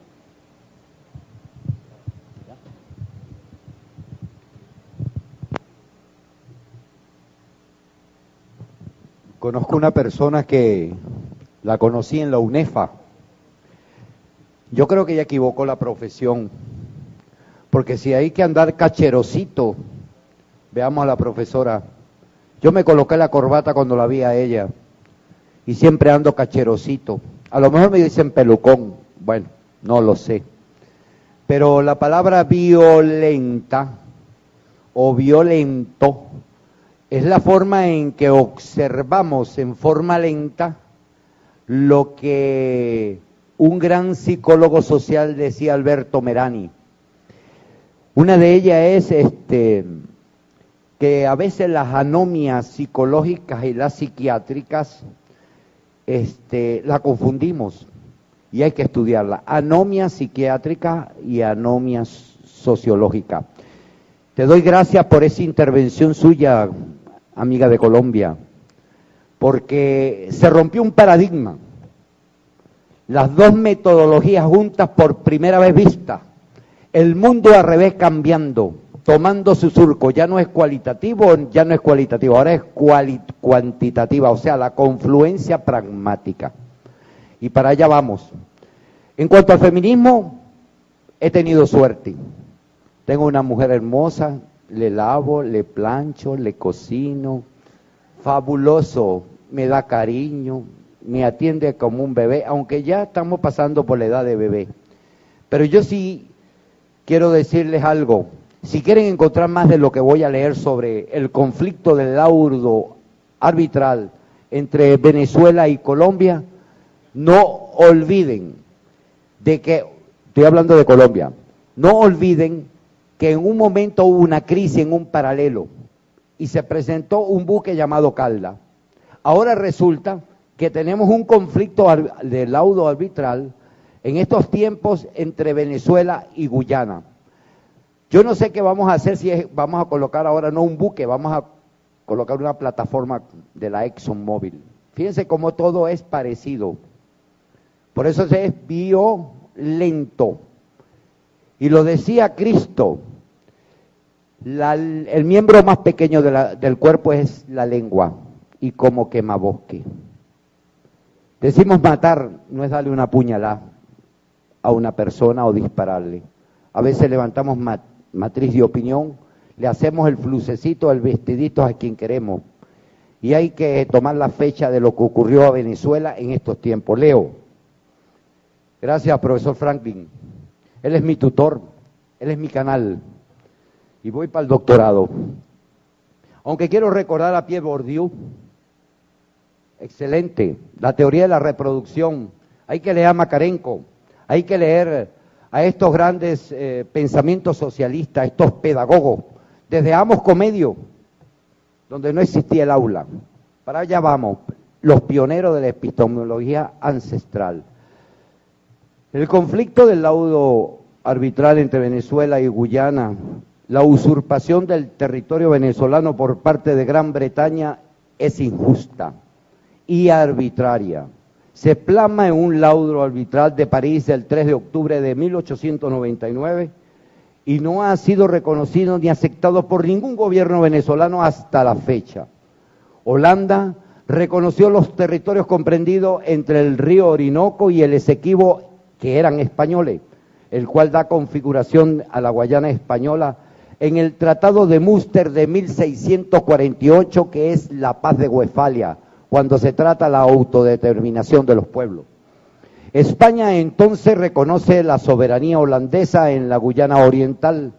Conozco una persona que la conocí en la UNEFA. Yo creo que ella equivocó la profesión, porque si hay que andar cacherosito, veamos a la profesora. Yo me coloqué la corbata cuando la vi a ella y siempre ando cacherosito. A lo mejor me dicen pelucón, bueno, no lo sé. Pero la palabra violenta o violento es la forma en que observamos en forma lenta lo que un gran psicólogo social decía, Alberto Merani. Una de ellas es que a veces las anomias psicológicas y las psiquiátricas la confundimos y hay que estudiarla. Anomia psiquiátrica y anomia sociológica. Te doy gracias por esa intervención suya, amiga de Colombia, porque se rompió un paradigma. Las dos metodologías juntas por primera vez vistas. El mundo al revés cambiando, tomando su surco. Ya no es cualitativo, ahora es cuantitativa, o sea, la confluencia pragmática. Y para allá vamos. En cuanto al feminismo, he tenido suerte. Tengo una mujer hermosa, le lavo, le plancho, le cocino, fabuloso, me da cariño, me atiende como un bebé, aunque ya estamos pasando por la edad de bebé. Pero yo sí quiero decirles algo. Si quieren encontrar más de lo que voy a leer sobre el conflicto del laudo arbitral entre Venezuela y Colombia, no olviden de que, estoy hablando de Colombia, no olviden que en un momento hubo una crisis en un paralelo y se presentó un buque llamado Calda. Ahora resulta que tenemos un conflicto de laudo arbitral en estos tiempos entre Venezuela y Guyana. Yo no sé qué vamos a hacer, vamos a colocar ahora no un buque, vamos a colocar una plataforma de la ExxonMobil. Fíjense cómo todo es parecido. Por eso es violento. Y lo decía Cristo, el miembro más pequeño del cuerpo es la lengua, y como quemabosque. Decimos matar, no es darle una puñalada a una persona o dispararle. A veces levantamos matriz de opinión, le hacemos el flucecito, el vestidito a quien queremos. Y hay que tomar la fecha de lo que ocurrió a Venezuela en estos tiempos. Leo. Gracias, profesor Franklin. Él es mi tutor, él es mi canal. Y voy para el doctorado. Aunque quiero recordar a Pierre Bourdieu, excelente, la teoría de la reproducción. Hay que leer a Makarenko, hay que leer a estos grandes pensamientos socialistas, estos pedagogos, desde Amos Comedio, donde no existía el aula. Para allá vamos, los pioneros de la epistemología ancestral. El conflicto del laudo arbitral entre Venezuela y Guyana, la usurpación del territorio venezolano por parte de Gran Bretaña es injusta y arbitraria. Se plasma en un laudo arbitral de París el 3 de octubre de 1899 y no ha sido reconocido ni aceptado por ningún gobierno venezolano hasta la fecha. Holanda reconoció los territorios comprendidos entre el río Orinoco y el Esequibo, que eran españoles, el cual da configuración a la Guayana española en el Tratado de Münster de 1648, que es la paz de Westfalia, cuando se trata la autodeterminación de los pueblos. España entonces reconoce la soberanía holandesa en la Guyana Oriental,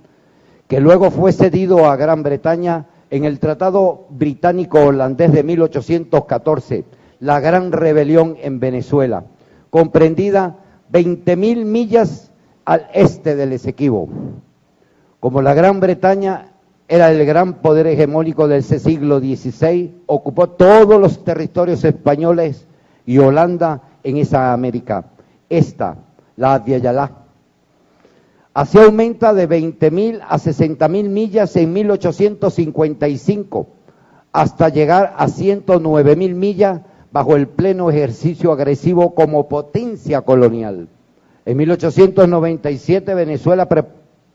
que luego fue cedido a Gran Bretaña en el Tratado Británico-Holandés de 1814, la Gran Rebelión en Venezuela, comprendida 20.000 millas al este del Esequibo. Como la Gran Bretaña era el gran poder hegemónico del siglo XVI, ocupó todos los territorios españoles y Holanda en esa América. Esta, la de Ayala. Así aumenta de 20.000 a 60.000 millas en 1855, hasta llegar a 109.000 millas bajo el pleno ejercicio agresivo como potencia colonial. En 1897 Venezuela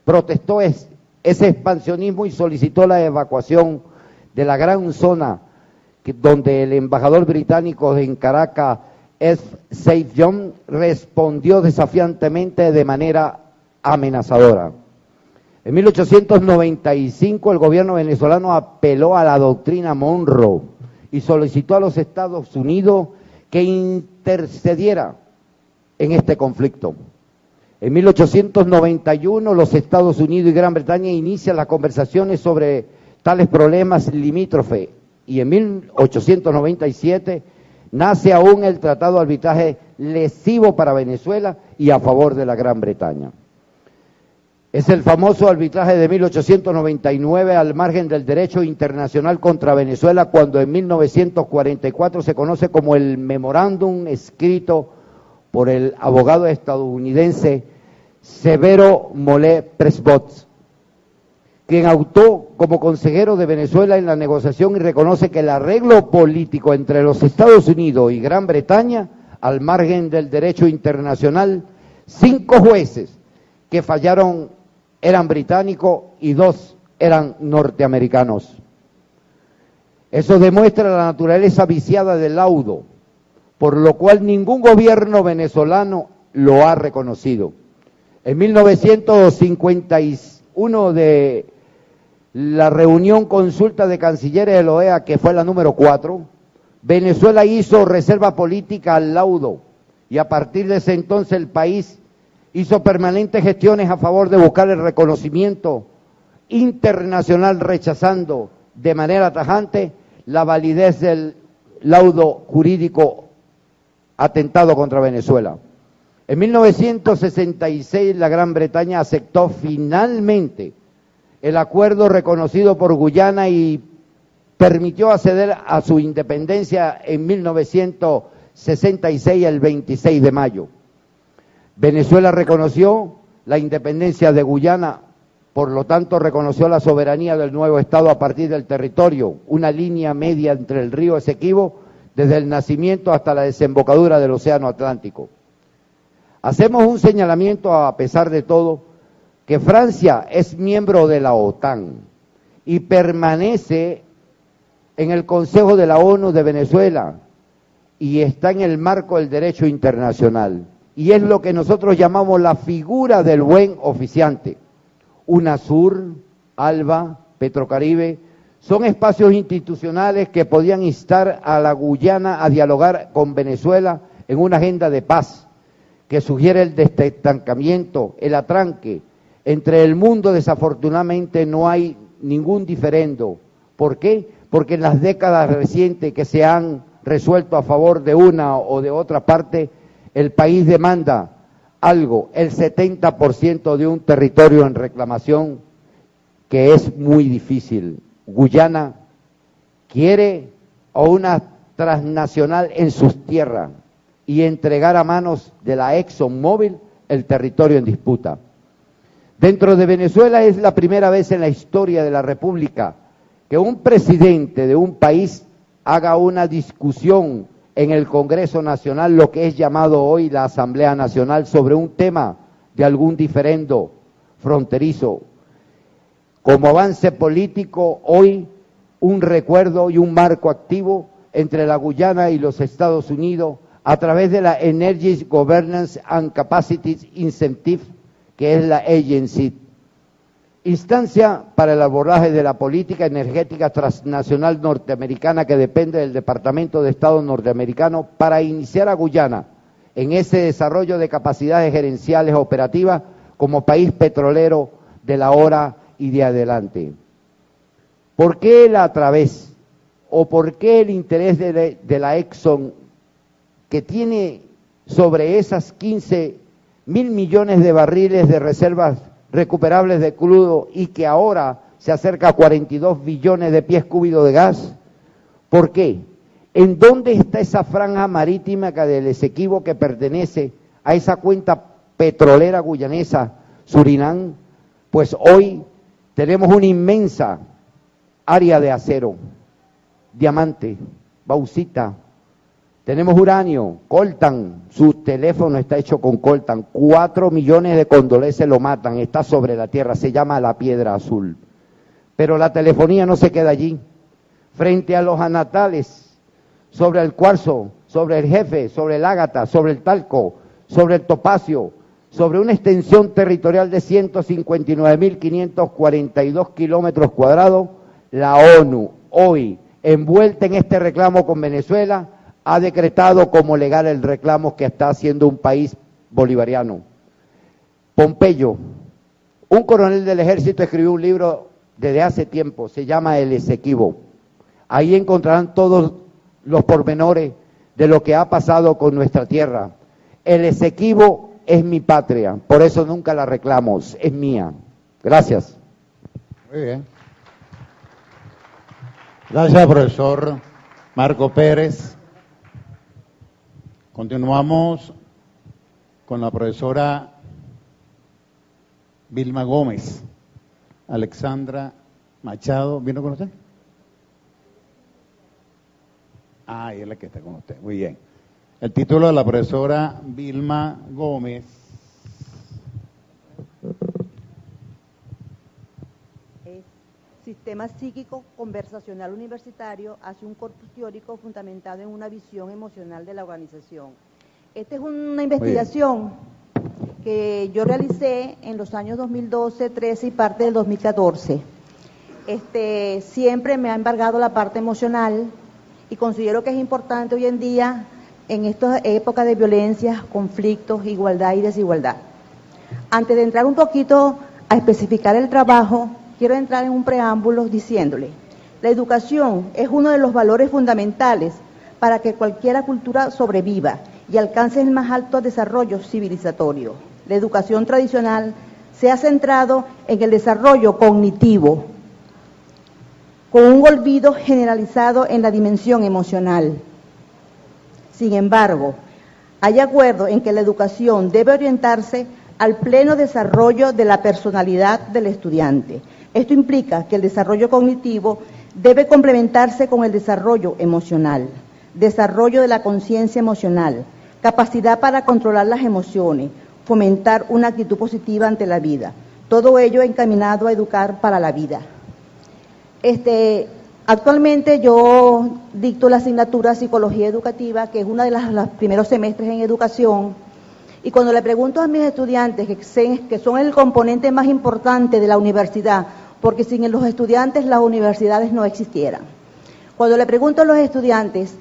protestó ese expansionismo y solicitó la evacuación de la gran zona donde el embajador británico en Caracas, F. St. John, respondió desafiantemente de manera amenazadora. En 1895 el gobierno venezolano apeló a la doctrina Monroe y solicitó a los Estados Unidos que intercediera en este conflicto. En 1891 los Estados Unidos y Gran Bretaña inician las conversaciones sobre tales problemas limítrofes y en 1897 nace aún el Tratado de Arbitraje lesivo para Venezuela y a favor de la Gran Bretaña. Es el famoso arbitraje de 1899 al margen del derecho internacional contra Venezuela, cuando en 1944 se conoce como el memorándum escrito por el abogado estadounidense Severo Molé Presbot, quien actuó como consejero de Venezuela en la negociación y reconoce que el arreglo político entre los Estados Unidos y Gran Bretaña, al margen del derecho internacional, 5 jueces que fallaron eran británicos y 2 eran norteamericanos. Eso demuestra la naturaleza viciada del laudo, por lo cual ningún gobierno venezolano lo ha reconocido. En 1951 de la reunión consulta de cancilleres de la OEA, que fue la número 4, Venezuela hizo reserva política al laudo y a partir de ese entonces el país hizo permanentes gestiones a favor de buscar el reconocimiento internacional, rechazando de manera tajante la validez del laudo jurídico atentado contra Venezuela. En 1966 la Gran Bretaña aceptó finalmente el acuerdo reconocido por Guyana y permitió acceder a su independencia en 1966, el 26 de mayo. Venezuela reconoció la independencia de Guyana, por lo tanto reconoció la soberanía del nuevo Estado a partir del territorio, una línea media entre el río Esequibo, desde el nacimiento hasta la desembocadura del Océano Atlántico. Hacemos un señalamiento, a pesar de todo, que Francia es miembro de la OTAN y permanece en el Consejo de la ONU de Venezuela y está en el marco del derecho internacional. Y es lo que nosotros llamamos la figura del buen oficiante. UNASUR, ALBA, Petrocaribe, son espacios institucionales que podían instar a la Guyana a dialogar con Venezuela en una agenda de paz que sugiere el desestancamiento, el atranque. Entre el mundo, desafortunadamente, no hay ningún diferendo. ¿Por qué? Porque en las décadas recientes que se han resuelto a favor de una o de otra parte, el país demanda algo, el 70% de un territorio en reclamación, que es muy difícil. Guyana quiere a una transnacional en sus tierras y entregar a manos de la ExxonMobil el territorio en disputa. Dentro de Venezuela es la primera vez en la historia de la República que un presidente de un país haga una discusión en el Congreso Nacional, lo que es llamado hoy la Asamblea Nacional, sobre un tema de algún diferendo fronterizo. Como avance político, hoy un recuerdo y un marco activo entre la Guyana y los Estados Unidos a través de la Energy Governance and Capacities Incentive, que es la agency, instancia para el abordaje de la política energética transnacional norteamericana que depende del Departamento de Estado norteamericano para iniciar a Guyana en ese desarrollo de capacidades gerenciales operativas como país petrolero de la hora y de adelante. ¿Por qué la través o por qué el interés de la Exxon, que tiene sobre esas 15.000 millones de barriles de reservas recuperables de crudo y que ahora se acerca a 42 billones de pies cúbicos de gas? ¿Por qué? ¿En dónde está esa franja marítima del Esequibo que pertenece a esa cuenta petrolera guyanesa, Surinam? Pues hoy tenemos una inmensa área de acero, diamante, bauxita, tenemos uranio, coltan, su teléfono está hecho con coltan, 4 millones de condoleces lo matan, está sobre la tierra, se llama la piedra azul. Pero la telefonía no se queda allí. Frente a los anatales, sobre el cuarzo, sobre el jefe, sobre el ágata, sobre el talco, sobre el topacio, sobre una extensión territorial de 159.542 kilómetros cuadrados, la ONU, hoy, envuelta en este reclamo con Venezuela, ha decretado como legal el reclamo que está haciendo un país bolivariano. Pompeyo, un coronel del ejército, escribió un libro desde hace tiempo, se llama El Esequibo. Ahí encontrarán todos los pormenores de lo que ha pasado con nuestra tierra. El Esequibo es mi patria, por eso nunca la reclamos, es mía. Gracias. Muy bien. Gracias, profesor Marco Pérez. Continuamos con la profesora Vilma Gómez. Alexandra Machado, ¿vino con usted? Ah, es la que está con usted, muy bien. El título de la profesora Vilma Gómez. Es Sistema Psíquico Conversacional Universitario hacia un corpus teórico fundamentado en una visión emocional de la organización. Esta es una investigación que yo realicé en los años 2012, 13 y parte del 2014. Siempre me ha embargado la parte emocional y considero que es importante hoy en día, en esta época de violencia, conflictos, igualdad y desigualdad. Antes de entrar un poquito a especificar el trabajo, quiero entrar en un preámbulo diciéndole: la educación es uno de los valores fundamentales para que cualquier cultura sobreviva y alcance el más alto desarrollo civilizatorio. La educación tradicional se ha centrado en el desarrollo cognitivo, con un olvido generalizado en la dimensión emocional. Sin embargo, hay acuerdo en que la educación debe orientarse al pleno desarrollo de la personalidad del estudiante. Esto implica que el desarrollo cognitivo debe complementarse con el desarrollo emocional, desarrollo de la conciencia emocional, capacidad para controlar las emociones, fomentar una actitud positiva ante la vida. Todo ello encaminado a educar para la vida. Actualmente yo dicto la asignatura Psicología Educativa, que es una de los primeros semestres en educación, y cuando le pregunto a mis estudiantes, que son el componente más importante de la universidad, porque sin los estudiantes las universidades no existieran. Cuando le pregunto a los estudiantes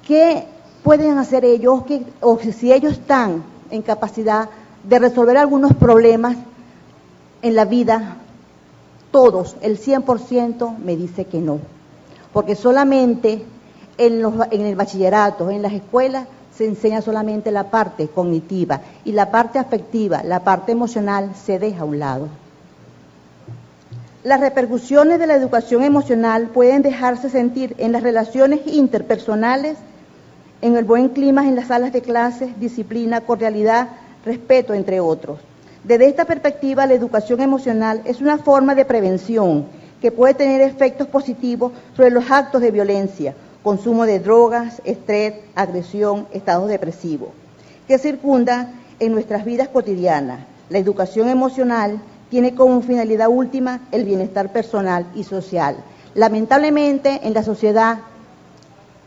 qué pueden hacer ellos, o si ellos están en capacidad de resolver algunos problemas en la vida, todos, el 100% me dice que no, porque solamente en el bachillerato, en las escuelas, se enseña solamente la parte cognitiva y la parte afectiva, la parte emocional se deja a un lado. Las repercusiones de la educación emocional pueden dejarse sentir en las relaciones interpersonales, en el buen clima en las salas de clases, disciplina, cordialidad, respeto, entre otros. Desde esta perspectiva, la educación emocional es una forma de prevención que puede tener efectos positivos sobre los actos de violencia, consumo de drogas, estrés, agresión, estados depresivos, que circunda en nuestras vidas cotidianas. La educación emocional tiene como finalidad última el bienestar personal y social. Lamentablemente, en la sociedad,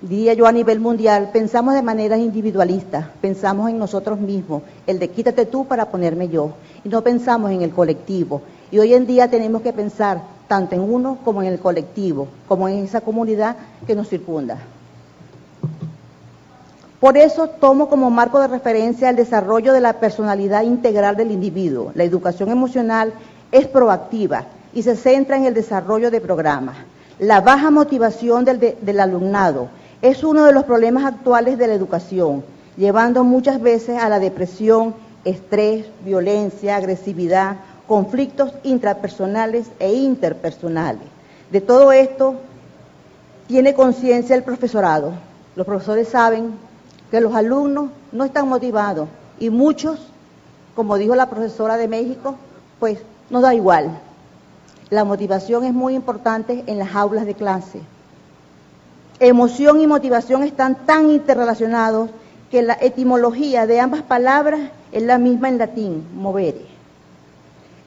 diría yo a nivel mundial, pensamos de manera individualista, pensamos en nosotros mismos, el de quítate tú para ponerme yo, y no pensamos en el colectivo. Y hoy en día tenemos que pensar tanto en uno como en el colectivo, como en esa comunidad que nos circunda. Por eso tomo como marco de referencia el desarrollo de la personalidad integral del individuo. La educación emocional es proactiva y se centra en el desarrollo de programas. La baja motivación del alumnado es uno de los problemas actuales de la educación, llevando muchas veces a la depresión, estrés, violencia, agresividad, conflictos intrapersonales e interpersonales. De todo esto tiene conciencia el profesorado. Los profesores saben que los alumnos no están motivados y muchos, como dijo la profesora de México, pues nos da igual. La motivación es muy importante en las aulas de clase. Emoción y motivación están tan interrelacionados que la etimología de ambas palabras es la misma en latín, movere.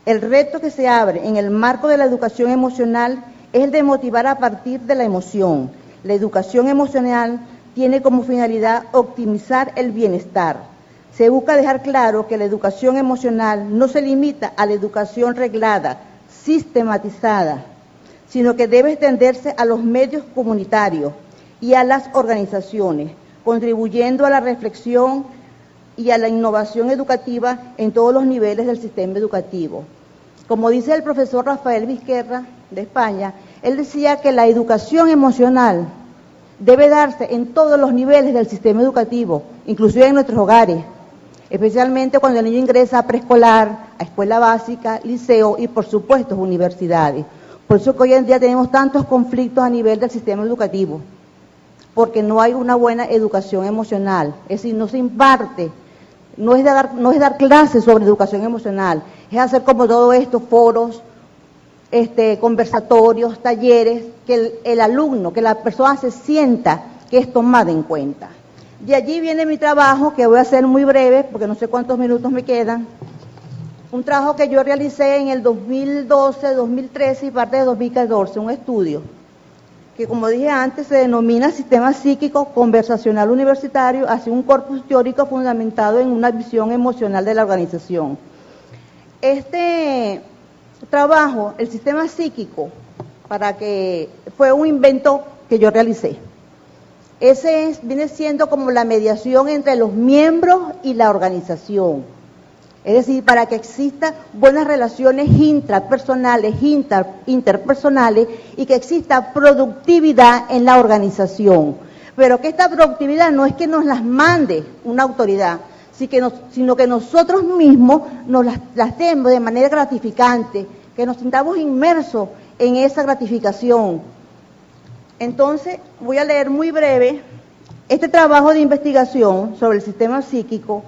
El reto que se abre en el marco de la educación emocional es el de motivar a partir de la emoción. La educación emocional tiene como finalidad optimizar el bienestar. Se busca dejar claro que la educación emocional no se limita a la educación reglada, sistematizada, sino que debe extenderse a los medios comunitarios y a las organizaciones, contribuyendo a la reflexión y a la innovación educativa en todos los niveles del sistema educativo. Como dice el profesor Rafael Vizquerra, de España, él decía que la educación emocional debe darse en todos los niveles del sistema educativo, inclusive en nuestros hogares, especialmente cuando el niño ingresa a preescolar, a escuela básica, liceo y por supuesto universidades. Por eso que hoy en día tenemos tantos conflictos a nivel del sistema educativo, porque no hay una buena educación emocional, es decir, no se imparte, no es dar clases sobre educación emocional, es hacer como todo esto, foros, conversatorios, talleres, que el alumno, que la persona se sienta que es tomada en cuenta. De allí viene mi trabajo, que voy a hacer muy breve, porque no sé cuántos minutos me quedan. Un trabajo que yo realicé en el 2012, 2013 y parte de 2014, un estudio que, como dije antes, se denomina Sistema Psíquico Conversacional Universitario, hacia un corpus teórico fundamentado en una visión emocional de la organización. Este trabajo, el sistema psíquico, fue un invento que yo realicé. Viene siendo como la mediación entre los miembros y la organización. Es decir, para que existan buenas relaciones intrapersonales, interpersonales y que exista productividad en la organización. Pero que esta productividad no es que nos las mande una autoridad, sino que nosotros mismos nos las demos de manera gratificante, que nos sintamos inmersos en esa gratificación. Entonces, voy a leer muy breve. Este trabajo de investigación sobre el sistema psíquico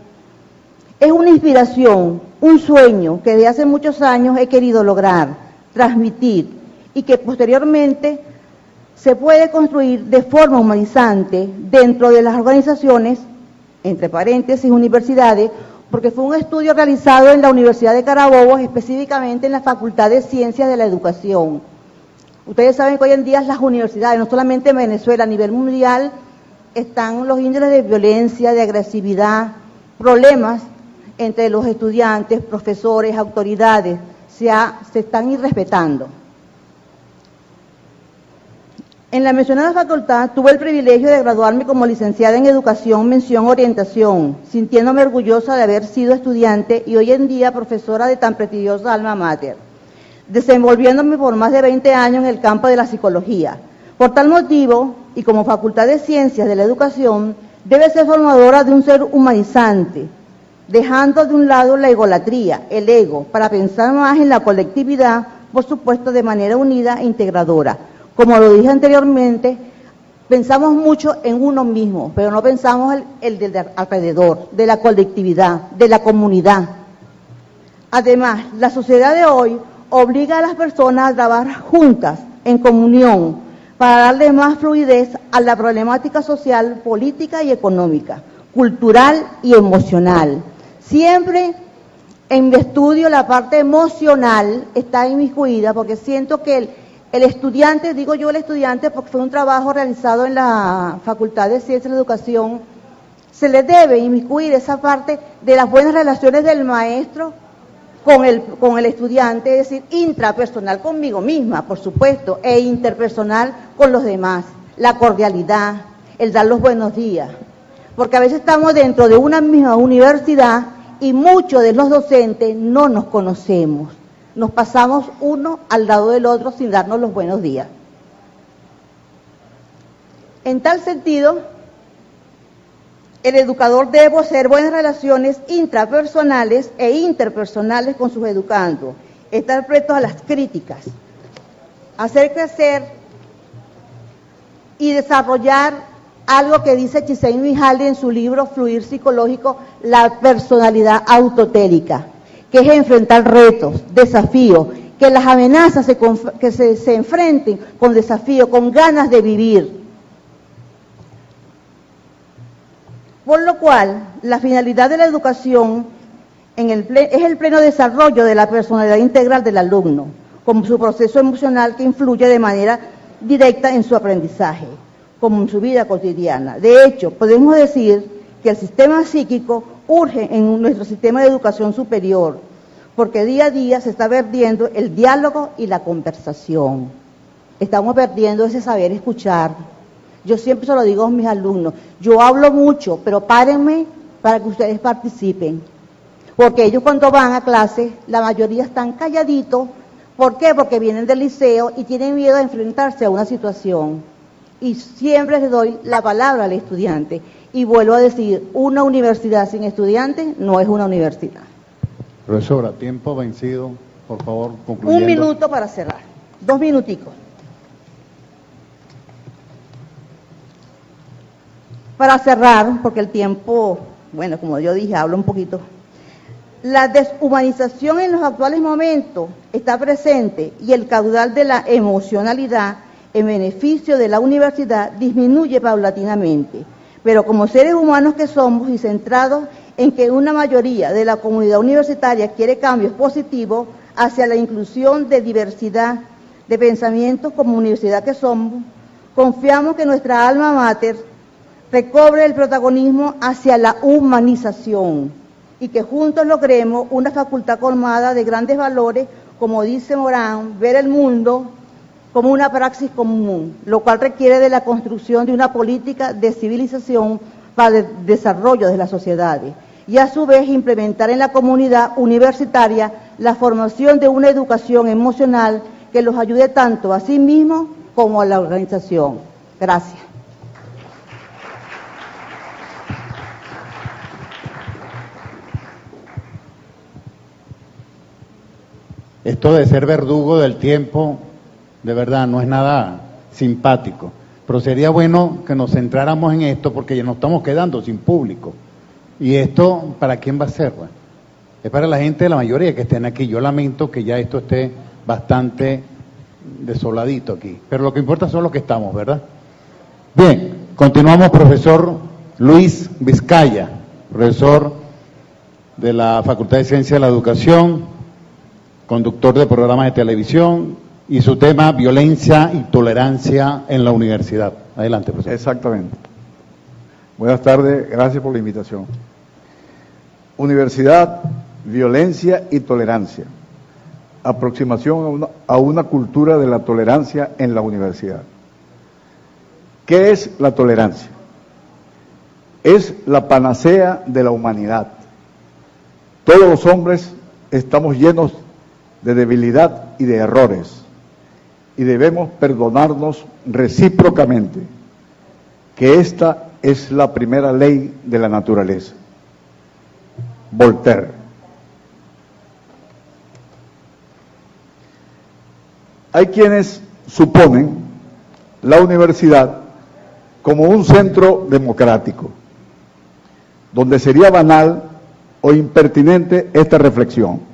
es una inspiración, un sueño que desde hace muchos años he querido lograr, transmitir, y que posteriormente se puede construir de forma humanizante dentro de las organizaciones, entre paréntesis, universidades, porque fue un estudio realizado en la Universidad de Carabobo, específicamente en la Facultad de Ciencias de la Educación. Ustedes saben que hoy en día las universidades, no solamente en Venezuela, a nivel mundial, están los índices de violencia, de agresividad, problemas entre los estudiantes, profesores, autoridades, se están irrespetando. En la mencionada facultad tuve el privilegio de graduarme como licenciada en Educación, Mención Orientación, sintiéndome orgullosa de haber sido estudiante y hoy en día profesora de tan prestigiosa alma mater, desenvolviéndome por más de 20 años en el campo de la psicología. Por tal motivo, y como Facultad de Ciencias de la Educación, debe ser formadora de un ser humanizante, dejando de un lado la egolatría, el ego, para pensar más en la colectividad, por supuesto de manera unida e integradora. Como lo dije anteriormente, pensamos mucho en uno mismo, pero no pensamos el del alrededor, de la colectividad, de la comunidad. Además, la sociedad de hoy obliga a las personas a trabajar juntas, en comunión, para darle más fluidez a la problemática social, política y económica, cultural y emocional. Siempre en mi estudio la parte emocional está inmiscuida porque siento que el estudiante, digo yo el estudiante porque fue un trabajo realizado en la Facultad de Ciencias de la Educación, se le debe inmiscuir esa parte de las buenas relaciones del maestro con el estudiante, es decir, intrapersonal conmigo misma, por supuesto, e interpersonal con los demás, la cordialidad, el dar los buenos días. Porque a veces estamos dentro de una misma universidad y muchos de los docentes no nos conocemos. Nos pasamos uno al lado del otro sin darnos los buenos días. En tal sentido, el educador debe poseer buenas relaciones intrapersonales e interpersonales con sus educandos, estar presto a las críticas, hacer crecer y desarrollar algo que dice Csikszentmihalyi en su libro Fluir Psicológico, la personalidad autotélica, que es enfrentar retos, desafíos, que las amenazas se enfrenten con desafío, con ganas de vivir. Por lo cual, la finalidad de la educación es el pleno desarrollo de la personalidad integral del alumno, como su proceso emocional que influye de manera directa en su aprendizaje, como en su vida cotidiana. De hecho, podemos decir que el sistema psíquico urge en nuestro sistema de educación superior, porque día a día se está perdiendo el diálogo y la conversación. Estamos perdiendo ese saber escuchar. Yo siempre se lo digo a mis alumnos, yo hablo mucho, pero párenme para que ustedes participen. Porque ellos cuando van a clase, la mayoría están calladitos. ¿Por qué? Porque vienen del liceo y tienen miedo de enfrentarse a una situación. Y siempre les doy la palabra al estudiante. Y vuelvo a decir, una universidad sin estudiantes no es una universidad. Profesora, tiempo vencido, por favor, concluyendo. 1 minuto para cerrar, 2 minuticos. Para cerrar, porque el tiempo, bueno, como yo dije, hablo un poquito. La deshumanización en los actuales momentos está presente y el caudal de la emocionalidad en beneficio de la universidad disminuye paulatinamente. Pero como seres humanos que somos y centrados en que una mayoría de la comunidad universitaria quiere cambios positivos hacia la inclusión de diversidad de pensamientos como universidad que somos, confiamos que nuestra alma mater recobre el protagonismo hacia la humanización y que juntos logremos una facultad colmada de grandes valores, como dice Morán, ver el mundo como una praxis común, lo cual requiere de la construcción de una política de civilización para el desarrollo de las sociedades. y a su vez implementar en la comunidad universitaria la formación de una educación emocional que los ayude tanto a sí mismos como a la organización. Gracias. Esto de ser verdugo del tiempo, de verdad, no es nada simpático. Pero sería bueno que nos centráramos en esto porque ya nos estamos quedando sin público. ¿Y esto para quién va a ser? Bueno, es para la gente, la mayoría que estén aquí. Yo lamento que ya esto esté bastante desoladito aquí. Pero lo que importa son los que estamos, ¿verdad? Bien, continuamos, profesor Luis Vizcaya, profesor de la Facultad de Ciencia de la Educación, conductor de programas de televisión, y su tema, violencia y tolerancia en la universidad. Adelante, profesor. Exactamente. Buenas tardes, gracias por la invitación. Universidad, violencia y tolerancia. Aproximación a una cultura de la tolerancia en la universidad. ¿Qué es la tolerancia? Es la panacea de la humanidad. Todos los hombres estamos llenos de debilidad y de errores, y debemos perdonarnos recíprocamente, que esta es la primera ley de la naturaleza. Voltaire. Hay quienes suponen la universidad como un centro democrático, donde sería banal o impertinente esta reflexión.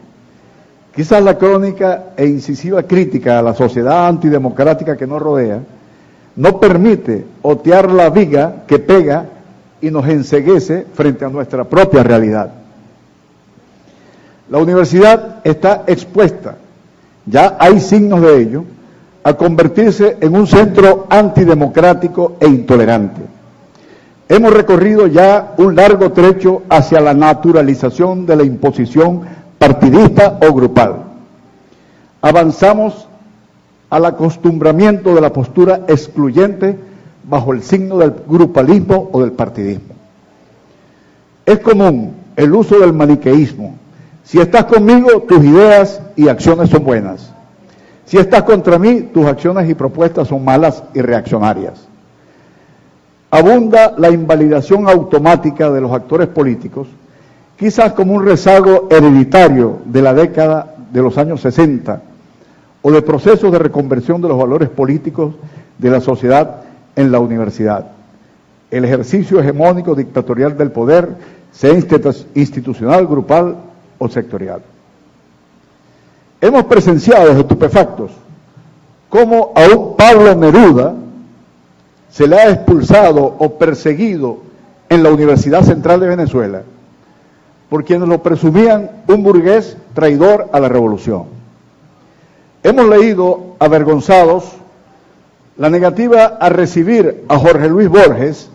Quizás la crónica e incisiva crítica a la sociedad antidemocrática que nos rodea no permite otear la viga que pega y nos enceguece frente a nuestra propia realidad. La universidad está expuesta, ya hay signos de ello, a convertirse en un centro antidemocrático e intolerante. Hemos recorrido ya un largo trecho hacia la naturalización de la imposición partidista o grupal. Avanzamos al acostumbramiento de la postura excluyente bajo el signo del grupalismo o del partidismo. Es común el uso del maniqueísmo. Si estás conmigo, tus ideas y acciones son buenas. Si estás contra mí, tus acciones y propuestas son malas y reaccionarias. Abunda la invalidación automática de los actores políticos, quizás como un rezago hereditario de la década de los años 60 o de procesos de reconversión de los valores políticos de la sociedad en la universidad. El ejercicio hegemónico dictatorial del poder, sea institucional, grupal o sectorial. Hemos presenciado estupefactos cómo a un Pablo Neruda se le ha expulsado o perseguido en la Universidad Central de Venezuela por quienes lo presumían un burgués traidor a la revolución. Hemos leído, avergonzados, la negativa a recibir a Jorge Luis Borges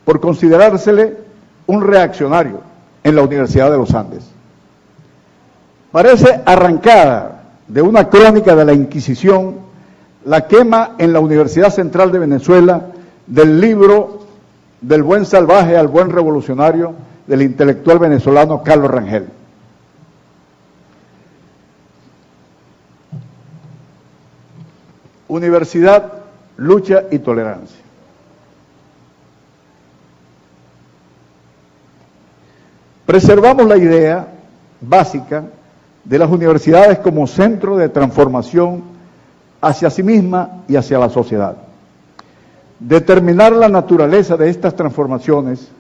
por considerársele un reaccionario en la Universidad de los Andes. Parece arrancada de una crónica de la Inquisición la quema en la Universidad Central de Venezuela del libro Del buen salvaje al buen revolucionario del intelectual venezolano Carlos Rangel. Universidad, lucha y tolerancia. Preservamos la idea básica de las universidades como centro de transformación hacia sí misma y hacia la sociedad. Determinar la naturaleza de estas transformaciones,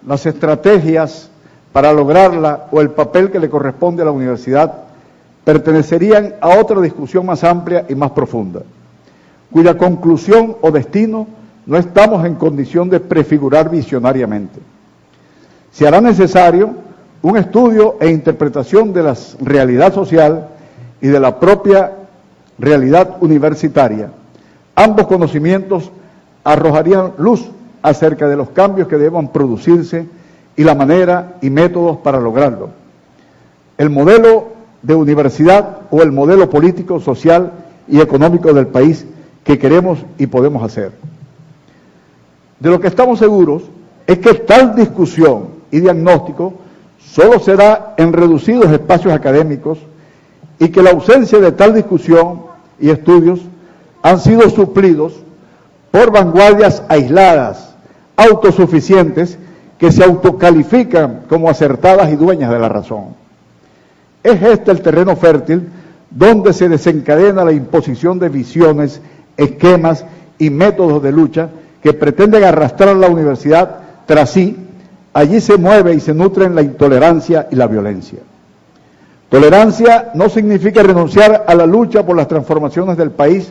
las estrategias para lograrla o el papel que le corresponde a la universidad pertenecerían a otra discusión más amplia y más profunda, cuya conclusión o destino no estamos en condición de prefigurar visionariamente. Se hará necesario un estudio e interpretación de la realidad social y de la propia realidad universitaria. Ambos conocimientos arrojarían luz acerca de los cambios que deban producirse y la manera y métodos para lograrlo. El modelo de universidad o el modelo político, social y económico del país que queremos y podemos hacer. De lo que estamos seguros es que tal discusión y diagnóstico solo se da en reducidos espacios académicos y que la ausencia de tal discusión y estudios han sido suplidos por vanguardias aisladas, autosuficientes, que se autocalifican como acertadas y dueñas de la razón. Es este el terreno fértil donde se desencadena la imposición de visiones, esquemas y métodos de lucha que pretenden arrastrar a la universidad tras sí. Allí se mueve y se nutre en la intolerancia y la violencia. Tolerancia no significa renunciar a la lucha por las transformaciones del país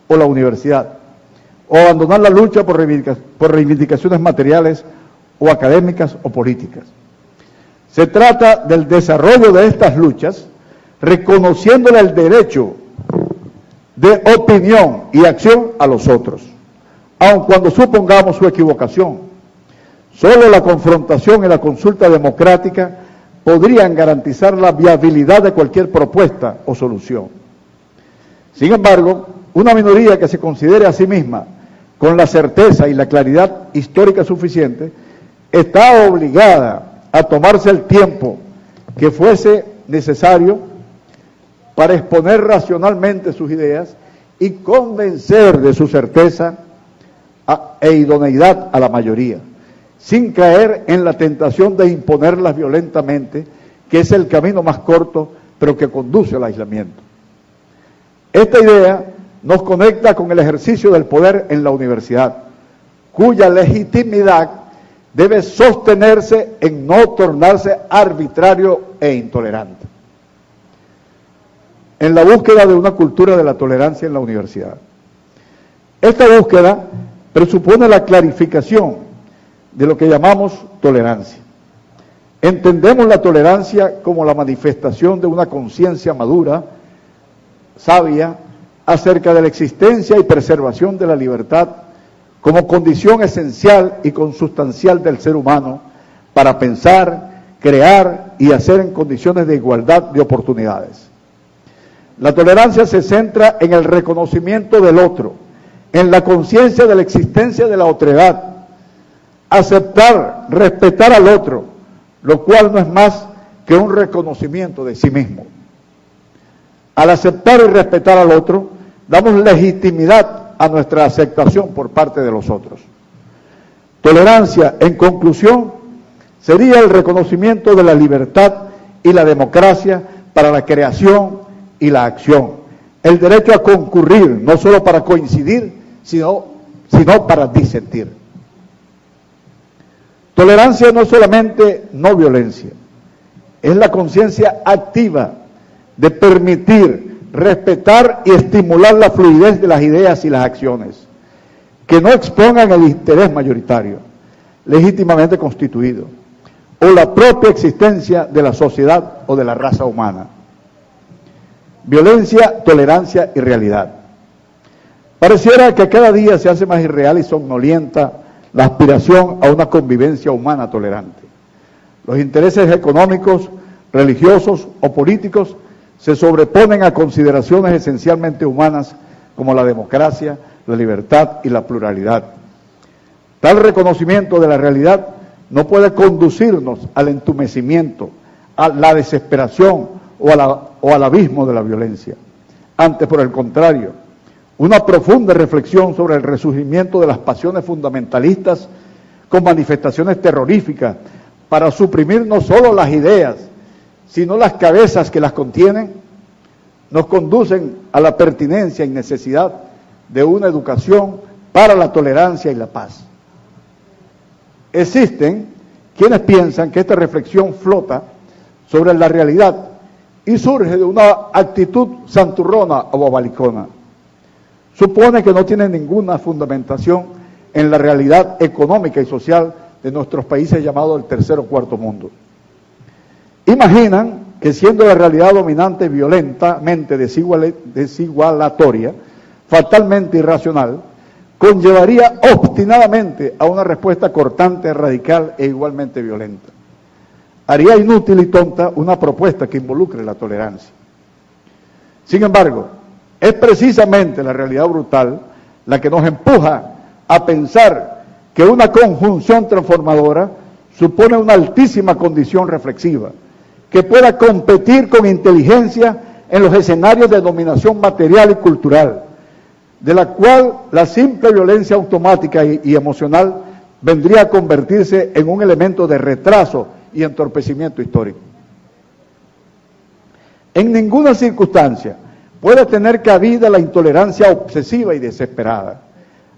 o la universidad, o abandonar la lucha por reivindicaciones materiales o académicas o políticas. Se trata del desarrollo de estas luchas, reconociéndole el derecho de opinión y acción a los otros, aun cuando supongamos su equivocación. Solo la confrontación y la consulta democrática podrían garantizar la viabilidad de cualquier propuesta o solución. Sin embargo, una minoría que se considere a sí misma con la certeza y la claridad histórica suficiente, está obligada a tomarse el tiempo que fuese necesario para exponer racionalmente sus ideas y convencer de su certeza e idoneidad a la mayoría, sin caer en la tentación de imponerlas violentamente, que es el camino más corto, pero que conduce al aislamiento. Esta idea nos conecta con el ejercicio del poder en la universidad, cuya legitimidad debe sostenerse en no tornarse arbitrario e intolerante. En la búsqueda de una cultura de la tolerancia en la universidad. Esta búsqueda presupone la clarificación de lo que llamamos tolerancia. Entendemos la tolerancia como la manifestación de una conciencia madura, sabia, acerca de la existencia y preservación de la libertad como condición esencial y consustancial del ser humano para pensar, crear y hacer en condiciones de igualdad de oportunidades. La tolerancia se centra en el reconocimiento del otro, en la conciencia de la existencia de la otredad, aceptar, respetar al otro, lo cual no es más que un reconocimiento de sí mismo. Al aceptar y respetar al otro, damos legitimidad a nuestra aceptación por parte de los otros. Tolerancia, en conclusión, sería el reconocimiento de la libertad y la democracia para la creación y la acción, el derecho a concurrir, no solo para coincidir, sino para disentir. Tolerancia no es solamente no violencia, es la conciencia activa de permitir, respetar y estimular la fluidez de las ideas y las acciones, que no expongan el interés mayoritario, legítimamente constituido, o la propia existencia de la sociedad o de la raza humana. Violencia, tolerancia y realidad. Pareciera que cada día se hace más irreal y somnolienta la aspiración a una convivencia humana tolerante. Los intereses económicos, religiosos o políticos se sobreponen a consideraciones esencialmente humanas como la democracia, la libertad y la pluralidad. Tal reconocimiento de la realidad no puede conducirnos al entumecimiento, a la desesperación o al abismo de la violencia. Antes, por el contrario, una profunda reflexión sobre el resurgimiento de las pasiones fundamentalistas con manifestaciones terroríficas para suprimir no solo las ideas, sino las cabezas que las contienen, nos conducen a la pertinencia y necesidad de una educación para la tolerancia y la paz. Existen quienes piensan que esta reflexión flota sobre la realidad y surge de una actitud santurrona o bobalicona. Supone que no tiene ninguna fundamentación en la realidad económica y social de nuestros países llamados el tercer o cuarto mundo. Imaginan que siendo la realidad dominante violentamente desigualatoria, fatalmente irracional, conllevaría obstinadamente a una respuesta cortante, radical e igualmente violenta. Haría inútil y tonta una propuesta que involucre la tolerancia. Sin embargo, es precisamente la realidad brutal la que nos empuja a pensar que una conjunción transformadora supone una altísima condición reflexiva que pueda competir con inteligencia en los escenarios de dominación material y cultural, de la cual la simple violencia automática y emocional vendría a convertirse en un elemento de retraso y entorpecimiento histórico. En ninguna circunstancia puede tener cabida la intolerancia obsesiva y desesperada.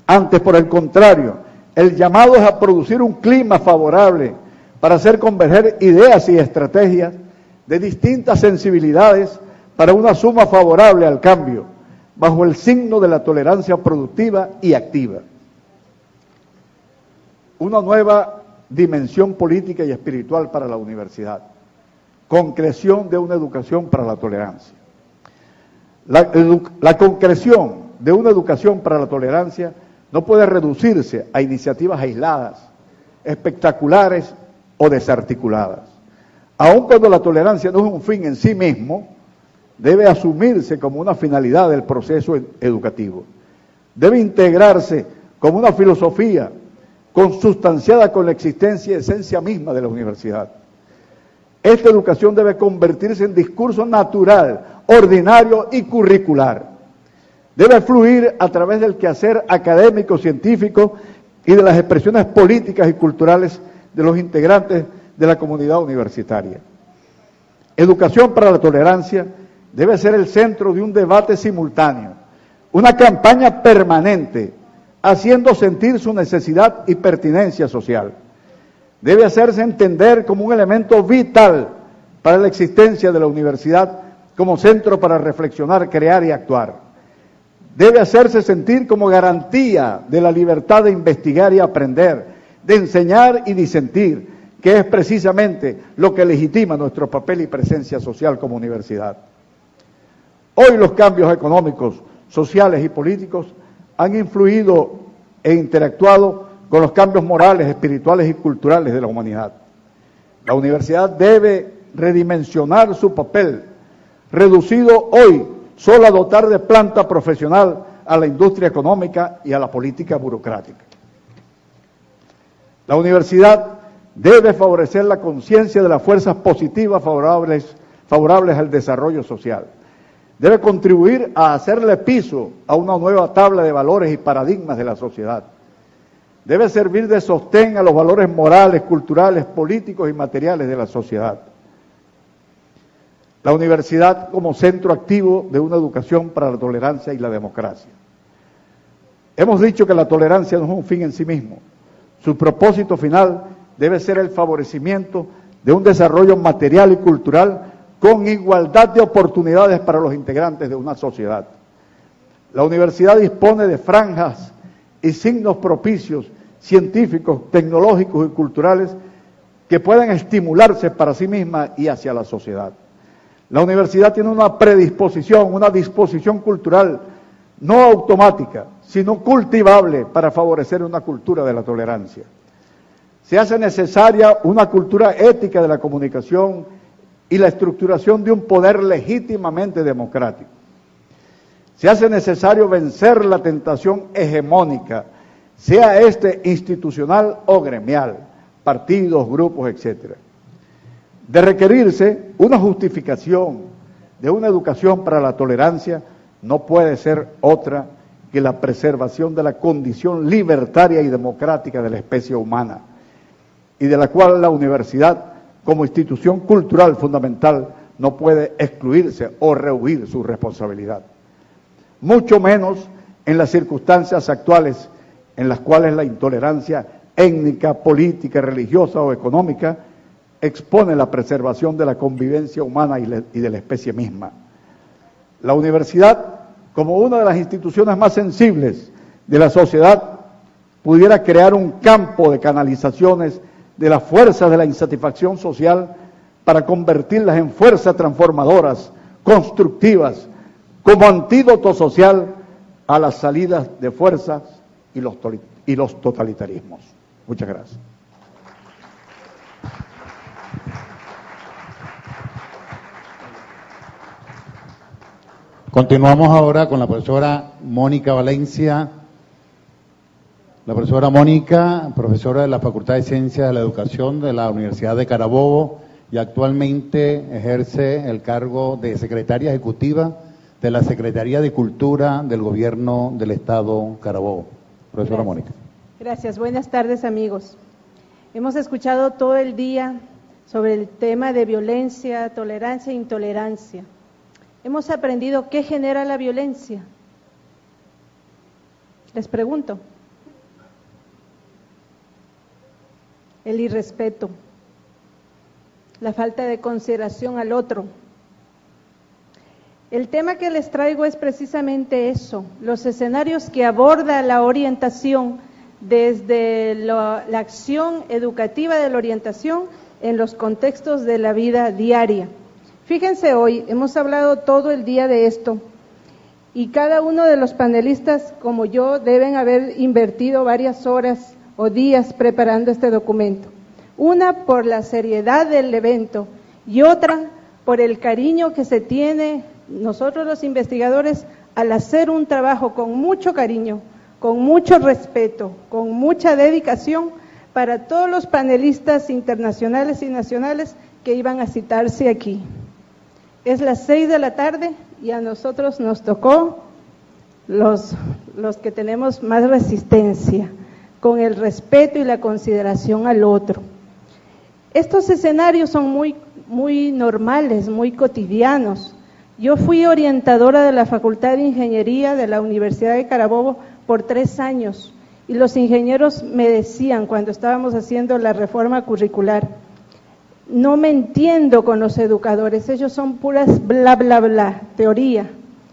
Antes, por el contrario, el llamado es a producir un clima favorable para hacer converger ideas y estrategias de distintas sensibilidades para una suma favorable al cambio, bajo el signo de la tolerancia productiva y activa. Una nueva dimensión política y espiritual para la universidad. Concreción de una educación para la tolerancia. La concreción de una educación para la tolerancia no puede reducirse a iniciativas aisladas, espectaculares o desarticuladas. Aun cuando la tolerancia no es un fin en sí mismo, debe asumirse como una finalidad del proceso educativo. Debe integrarse como una filosofía consustanciada con la existencia y esencia misma de la universidad. Esta educación debe convertirse en discurso natural, ordinario y curricular. Debe fluir a través del quehacer académico, científico y de las expresiones políticas y culturales de los integrantes de la comunidad universitaria. Educación para la tolerancia debe ser el centro de un debate simultáneo, una campaña permanente, haciendo sentir su necesidad y pertinencia social. Debe hacerse entender como un elemento vital para la existencia de la universidad como centro para reflexionar, crear y actuar. Debe hacerse sentir como garantía de la libertad de investigar y aprender, de enseñar y disentir, que es precisamente lo que legitima nuestro papel y presencia social como universidad. Hoy los cambios económicos, sociales y políticos han influido e interactuado con los cambios morales, espirituales y culturales de la humanidad. La universidad debe redimensionar su papel, reducido hoy solo a dotar de planta profesional a la industria económica y a la política burocrática. La universidad debe favorecer la conciencia de las fuerzas positivas favorables al desarrollo social. Debe contribuir a hacerle piso a una nueva tabla de valores y paradigmas de la sociedad. Debe servir de sostén a los valores morales, culturales, políticos y materiales de la sociedad. La universidad como centro activo de una educación para la tolerancia y la democracia. Hemos dicho que la tolerancia no es un fin en sí mismo. Su propósito final debe ser el favorecimiento de un desarrollo material y cultural con igualdad de oportunidades para los integrantes de una sociedad. La universidad dispone de franjas y signos propicios científicos, tecnológicos y culturales que puedan estimularse para sí misma y hacia la sociedad. La universidad tiene una predisposición, una disposición cultural no automática, sino cultivable para favorecer una cultura de la tolerancia. Se hace necesaria una cultura ética de la comunicación y la estructuración de un poder legítimamente democrático. Se hace necesario vencer la tentación hegemónica, sea este institucional o gremial, partidos, grupos, etc. De requerirse una justificación de una educación para la tolerancia, no puede ser otra que la preservación de la condición libertaria y democrática de la especie humana, y de la cual la universidad, como institución cultural fundamental, no puede excluirse o rehuir su responsabilidad. Mucho menos en las circunstancias actuales en las cuales la intolerancia étnica, política, religiosa o económica expone la preservación de la convivencia humana y de la especie misma. La universidad, como una de las instituciones más sensibles de la sociedad, pudiera crear un campo de canalizaciones de las fuerzas de la insatisfacción social para convertirlas en fuerzas transformadoras, constructivas, como antídoto social a las salidas de fuerzas y los totalitarismos. Muchas gracias. Continuamos ahora con la profesora Mónica Valencia, La profesora Mónica, profesora de la Facultad de Ciencias de la Educación de la Universidad de Carabobo y actualmente ejerce el cargo de secretaria ejecutiva de la Secretaría de Cultura del Gobierno del Estado Carabobo. Profesora Mónica. Gracias. Buenas tardes, amigos. Hemos escuchado todo el día sobre el tema de violencia, tolerancia e intolerancia. Hemos aprendido qué genera la violencia. Les pregunto. El irrespeto, la falta de consideración al otro. El tema que les traigo es precisamente eso, los escenarios que aborda la orientación desde la acción educativa de la orientación en los contextos de la vida diaria. Fíjense, hoy hemos hablado todo el día de esto y cada uno de los panelistas, como yo, deben haber invertido varias horas o días preparando este documento. Una por la seriedad del evento y otra por el cariño que se tiene nosotros los investigadores al hacer un trabajo con mucho cariño, con mucho respeto, con mucha dedicación para todos los panelistas internacionales y nacionales que iban a citarse aquí. Es las 6 de la tarde y a nosotros nos tocó los que tenemos más resistencia, con el respeto y la consideración al otro. Estos escenarios son muy normales, muy cotidianos. Yo fui orientadora de la Facultad de Ingeniería de la Universidad de Carabobo por 3 años y los ingenieros me decían cuando estábamos haciendo la reforma curricular, no me entiendo con los educadores, ellos son puras bla bla bla, teoría,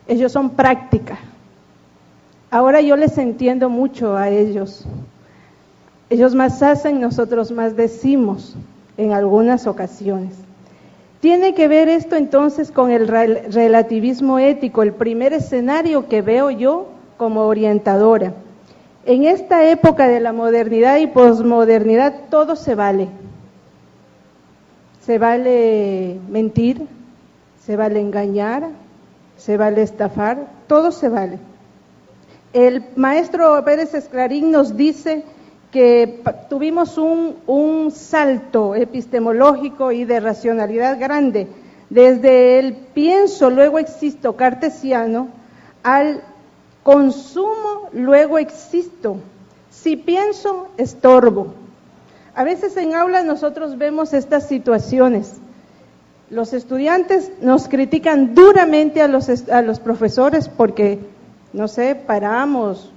ellos son práctica. Ahora yo les entiendo mucho a ellos. Ellos más hacen, nosotros más decimos en algunas ocasiones. Tiene que ver esto entonces con el relativismo ético, el primer escenario que veo yo como orientadora. En esta época de la modernidad y posmodernidad todo se vale. Se vale mentir, se vale engañar, se vale estafar, todo se vale. El maestro Pérez Esclarín nos dice que tuvimos un salto epistemológico y de racionalidad grande, desde el pienso, luego existo cartesiano, al consumo, luego existo. Si pienso, estorbo. A veces en aula nosotros vemos estas situaciones. Los estudiantes nos critican duramente a los profesores porque, no sé, paramos,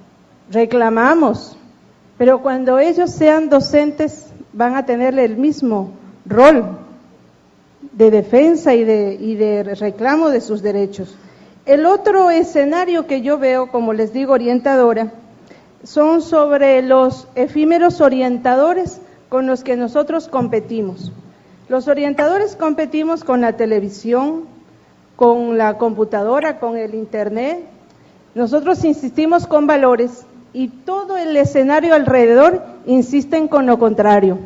reclamamos. Pero cuando ellos sean docentes van a tener el mismo rol de defensa y de reclamo de sus derechos. El otro escenario que yo veo, como les digo, orientadora, son sobre los efímeros orientadores con los que nosotros competimos. Los orientadores competimos con la televisión, con la computadora, con el internet. Nosotros insistimos con valores y todo el escenario alrededor insisten con lo contrario.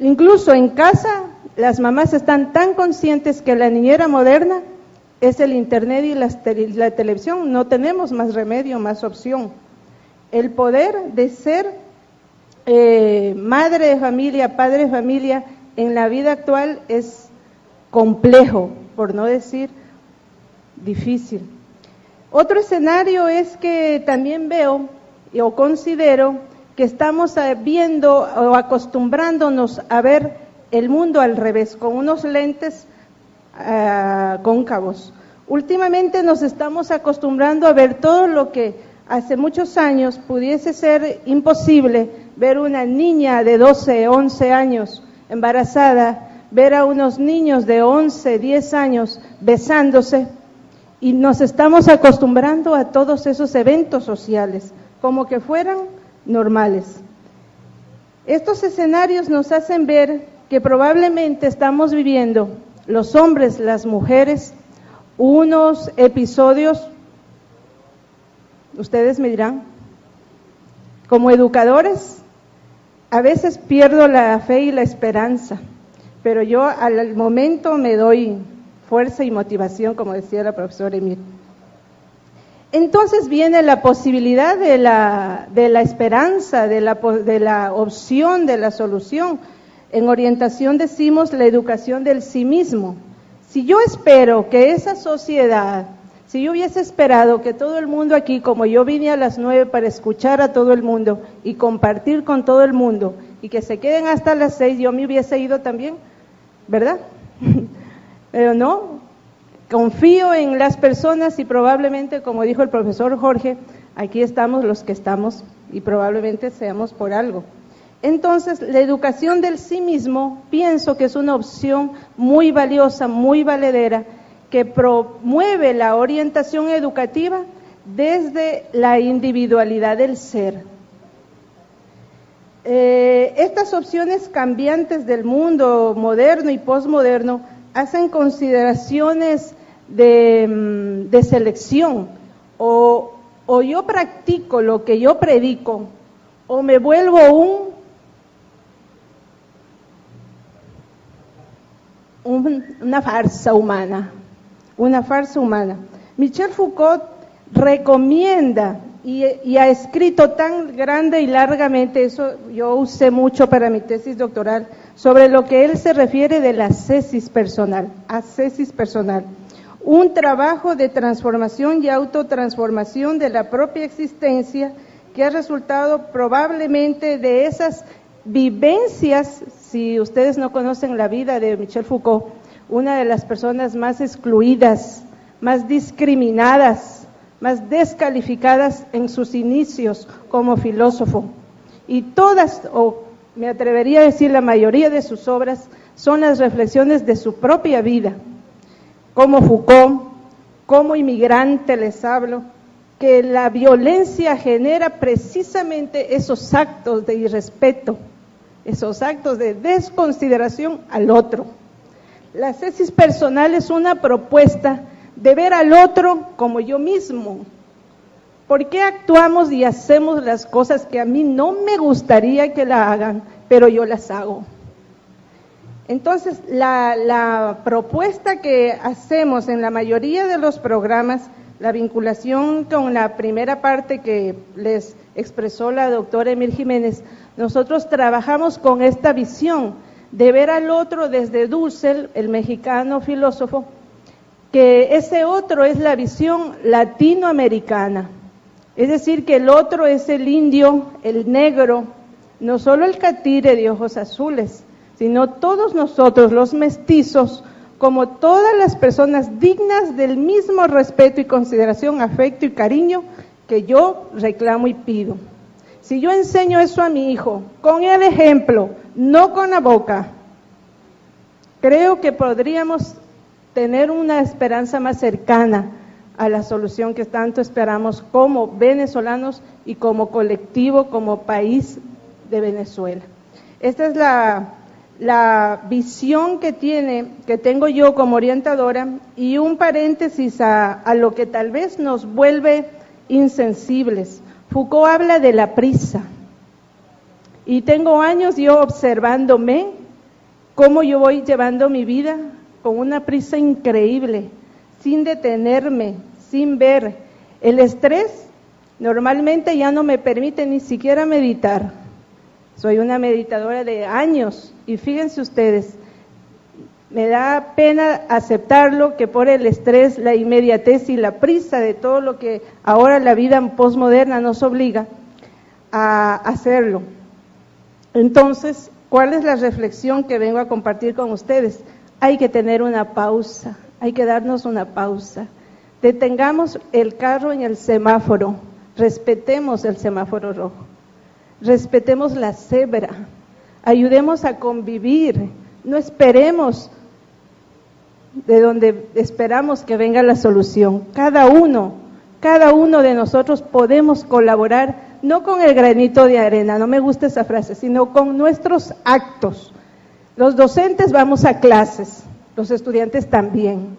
Incluso en casa las mamás están tan conscientes que la niñera moderna es el internet y la televisión, no tenemos más remedio, más opción. El poder de ser madre de familia, padre de familia en la vida actual es complejo, por no decir difícil. Otro escenario es que también veo o considero que estamos viendo o acostumbrándonos a ver el mundo al revés, con unos lentes cóncavos. Últimamente nos estamos acostumbrando a ver todo lo que hace muchos años pudiese ser imposible, ver una niña de 12, 11 años embarazada, ver a unos niños de 11, 10 años besándose, y nos estamos acostumbrando a todos esos eventos sociales, como que fueran normales. Estos escenarios nos hacen ver que probablemente estamos viviendo, los hombres, las mujeres, unos episodios, ustedes me dirán, como educadores, a veces pierdo la fe y la esperanza, pero yo al momento me doy fuerza y motivación, como decía la profesora Emir. Entonces viene la posibilidad de la esperanza, de la opción, de la solución. En orientación decimos la educación del sí mismo. Si yo espero que esa sociedad, si yo hubiese esperado que todo el mundo aquí, como yo vine a las 9 para escuchar a todo el mundo y compartir con todo el mundo, y que se queden hasta las 6, yo me hubiese ido también, ¿verdad? Pero no, confío en las personas y probablemente, como dijo el profesor Jorge, aquí estamos los que estamos y probablemente seamos por algo. Entonces, la educación del sí mismo pienso que es una opción muy valiosa, muy valedera, que promueve la orientación educativa desde la individualidad del ser. Estas opciones cambiantes del mundo moderno y posmoderno hacen consideraciones de selección, o yo practico lo que yo predico, o me vuelvo una farsa humana, Michel Foucault recomienda y ha escrito tan grande y largamente, eso yo usé mucho para mi tesis doctoral, sobre lo que él se refiere de la ascesis personal, un trabajo de transformación y autotransformación de la propia existencia que ha resultado probablemente de esas vivencias. Si ustedes no conocen la vida de Michel Foucault, una de las personas más excluidas, más discriminadas, más descalificadas en sus inicios como filósofo. Y todas, o me atrevería a decir la mayoría de sus obras, son las reflexiones de su propia vida. Como Foucault, como inmigrante les hablo, que la violencia genera precisamente esos actos de irrespeto, esos actos de desconsideración al otro. La ascesis personal es una propuesta de ver al otro como yo mismo. ¿Por qué actuamos y hacemos las cosas que a mí no me gustaría que la hagan, pero yo las hago? Entonces, la propuesta que hacemos en la mayoría de los programas, la vinculación con la primera parte que les expresó la doctora Emil Jiménez, nosotros trabajamos con esta visión de ver al otro desde Dussel, el mexicano filósofo, que ese otro es la visión latinoamericana, es decir, que el otro es el indio, el negro, no solo el catire de ojos azules, sino todos nosotros, los mestizos, como todas las personas dignas del mismo respeto y consideración, afecto y cariño que yo reclamo y pido. Si yo enseño eso a mi hijo, con el ejemplo, no con la boca, creo que podríamos tener una esperanza más cercana a la solución que tanto esperamos como venezolanos y como colectivo, como país de Venezuela. Esta es la visión que tengo yo como orientadora, y un paréntesis a lo que tal vez nos vuelve insensibles. Foucault habla de la prisa, y tengo años yo observándome cómo yo voy llevando mi vida con una prisa increíble, sin detenerme, sin ver. El estrés normalmente ya no me permite ni siquiera meditar. Soy una meditadora de años y fíjense ustedes, me da pena aceptarlo, que por el estrés, la inmediatez y la prisa de todo lo que ahora la vida posmoderna nos obliga a hacerlo. Entonces, ¿cuál es la reflexión que vengo a compartir con ustedes? Hay que tener una pausa, hay que darnos una pausa. Detengamos el carro en el semáforo, respetemos el semáforo rojo, respetemos la cebra, ayudemos a convivir, no esperemos de donde esperamos que venga la solución. Cada uno de nosotros podemos colaborar, no con el granito de arena, no me gusta esa frase, sino con nuestros actos. Los docentes vamos a clases, los estudiantes también.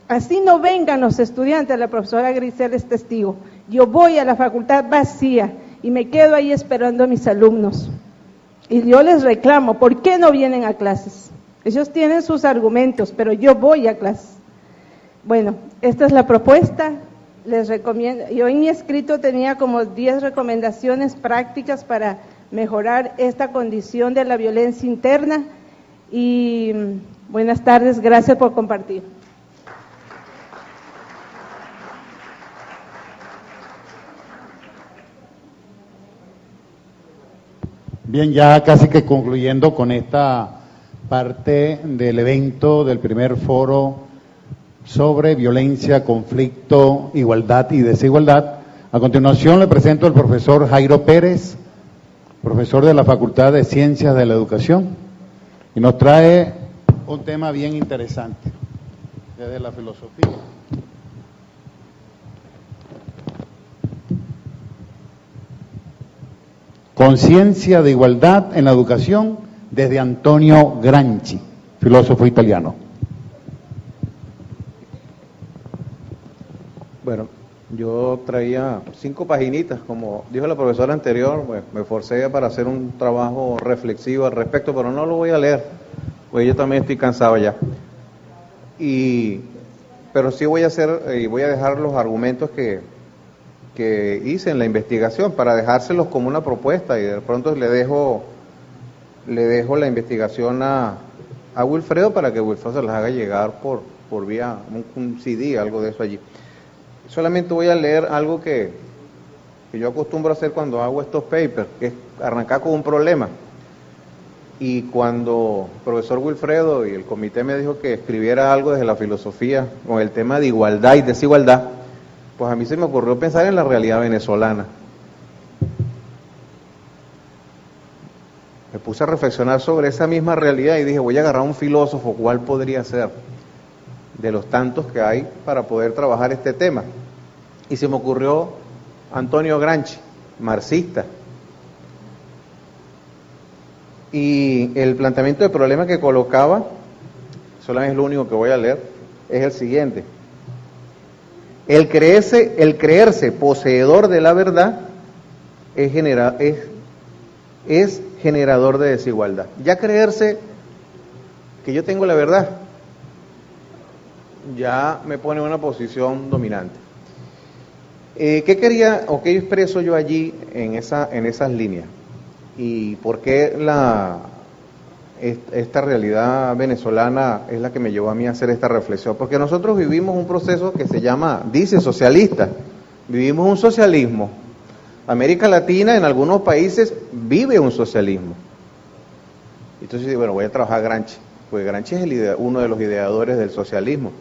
Así no vengan los estudiantes, la profesora Grisel es testigo. Yo voy a la facultad vacía y me quedo ahí esperando a mis alumnos. Y yo les reclamo, ¿por qué no vienen a clases? Ellos tienen sus argumentos, pero yo voy a clases. Bueno, esta es la propuesta, les recomiendo, yo en mi escrito tenía como 10 recomendaciones prácticas para mejorar esta condición de la violencia interna. Y buenas tardes, gracias por compartir. Bien, ya casi que concluyendo con esta parte del evento del primer foro sobre violencia, conflicto, igualdad y desigualdad. A continuación le presento al profesor Jairo Pérez, profesor de la Facultad de Ciencias de la Educación, y nos trae un tema bien interesante desde la filosofía. Conciencia de igualdad en la educación desde Antonio Gramsci, filósofo italiano. Bueno, yo traía 5 paginitas, como dijo la profesora anterior, pues me forcé para hacer un trabajo reflexivo al respecto, pero no lo voy a leer, pues yo también estoy cansado ya. Pero sí voy a hacer y voy a dejar los argumentos que hice en la investigación para dejárselos como una propuesta, y de pronto le dejo la investigación a Wilfredo para que Wilfredo se las haga llegar por vía un CD, algo de eso allí. Solamente voy a leer algo que yo acostumbro a hacer cuando hago estos papers, que es arrancar con un problema. Y cuando el profesor Wilfredo y el comité me dijo que escribiera algo desde la filosofía con el tema de igualdad y desigualdad, pues a mí se me ocurrió pensar en la realidad venezolana. Me puse a reflexionar sobre esa misma realidad y dije, voy a agarrar a un filósofo, ¿cuál podría ser? De los tantos que hay para poder trabajar este tema. Y se me ocurrió Antonio Gramsci, marxista. Y el planteamiento del problema que colocaba, solamente es lo único que voy a leer, es el siguiente. El creerse poseedor de la verdad es generador de desigualdad. Ya creerse que yo tengo la verdad ya me pone en una posición dominante. ¿Qué quería o qué expreso yo allí en esas líneas? ¿Y por qué esta realidad venezolana es la que me llevó a mí a hacer esta reflexión? Porque nosotros vivimos un proceso que se llama, dice socialista, vivimos un socialismo. América Latina en algunos países vive un socialismo. Entonces, bueno, voy a trabajar Gramsci, porque Gramsci es uno de los ideadores del socialismo.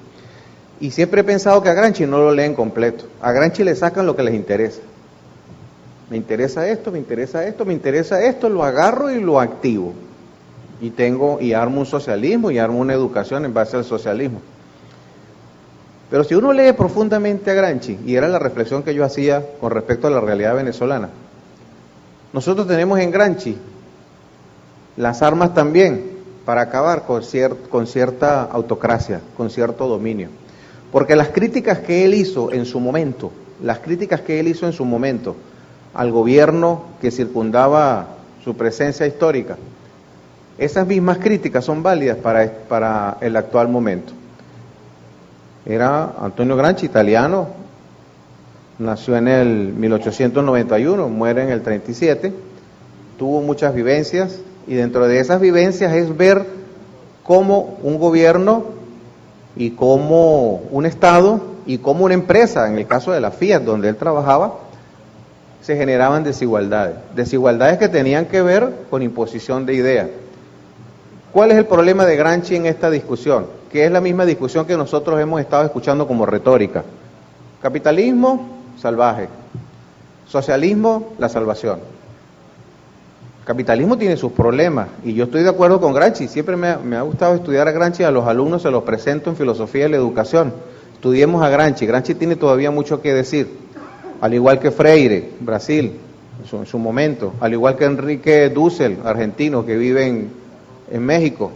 Y siempre he pensado que a Gramsci no lo leen completo. A Gramsci le sacan lo que les interesa. Me interesa esto, me interesa esto, me interesa esto, lo agarro y lo activo. Y armo un socialismo y armo una educación en base al socialismo. Pero si uno lee profundamente a Gramsci, y era la reflexión que yo hacía con respecto a la realidad venezolana, nosotros tenemos en Gramsci las armas también para acabar con cierta autocracia, con cierto dominio. Porque las críticas que él hizo en su momento, al gobierno que circundaba su presencia histórica, esas mismas críticas son válidas para el actual momento. Era Antonio Gramsci, italiano, nació en el 1891, muere en el 37, tuvo muchas vivencias, y dentro de esas vivencias es ver cómo un gobierno y cómo un Estado y cómo una empresa, en el caso de la Fiat, donde él trabajaba, se generaban desigualdades que tenían que ver con imposición de ideas. ¿Cuál es el problema de Gramsci en esta discusión? Que es la misma discusión que nosotros hemos estado escuchando como retórica. Capitalismo, salvaje. Socialismo, la salvación. Capitalismo tiene sus problemas, y yo estoy de acuerdo con Gramsci. Siempre me ha gustado estudiar a Gramsci, a los alumnos se los presento en filosofía de la educación. Estudiemos a Gramsci. Gramsci tiene todavía mucho que decir, al igual que Freire, Brasil, en su momento, al igual que Enrique Dussel, argentino, que vive en México,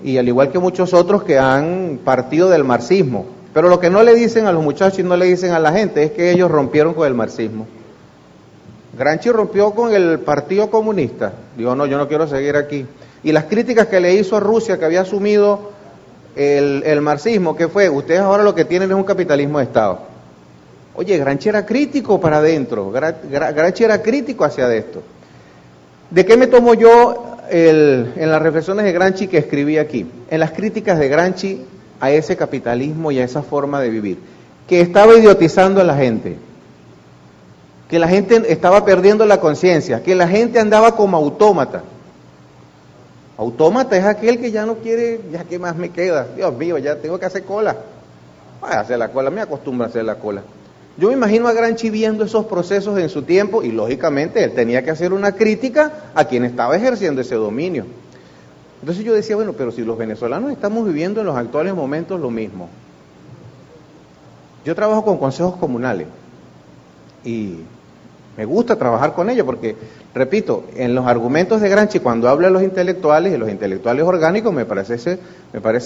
y al igual que muchos otros que han partido del marxismo. Pero lo que no le dicen a los muchachos y no le dicen a la gente es que ellos rompieron con el marxismo. Gramsci rompió con el Partido Comunista, dijo, no, yo no quiero seguir aquí. Y las críticas que le hizo a Rusia, que había asumido el marxismo, ¿qué fue? Ustedes ahora lo que tienen es un capitalismo de Estado. Oye, Gramsci era crítico para adentro, Gramsci era crítico hacia esto. ¿De qué me tomo yo en las reflexiones de Gramsci que escribí aquí? En las críticas de Gramsci a ese capitalismo y a esa forma de vivir, que estaba idiotizando a la gente, que la gente estaba perdiendo la conciencia, que la gente andaba como autómata. Autómata es aquel que ya no quiere, ya qué más me queda, Dios mío, ya tengo que hacer cola. Voy a hacer la cola, me acostumbro a hacer la cola. Yo me imagino a Gramsci viendo esos procesos en su tiempo y lógicamente él tenía que hacer una crítica a quien estaba ejerciendo ese dominio. Entonces yo decía, bueno, pero si los venezolanos estamos viviendo en los actuales momentos lo mismo. Yo trabajo con consejos comunales y me gusta trabajar con ellos porque, repito, en los argumentos de Gramsci, cuando habla de los intelectuales y los intelectuales orgánicos, me parece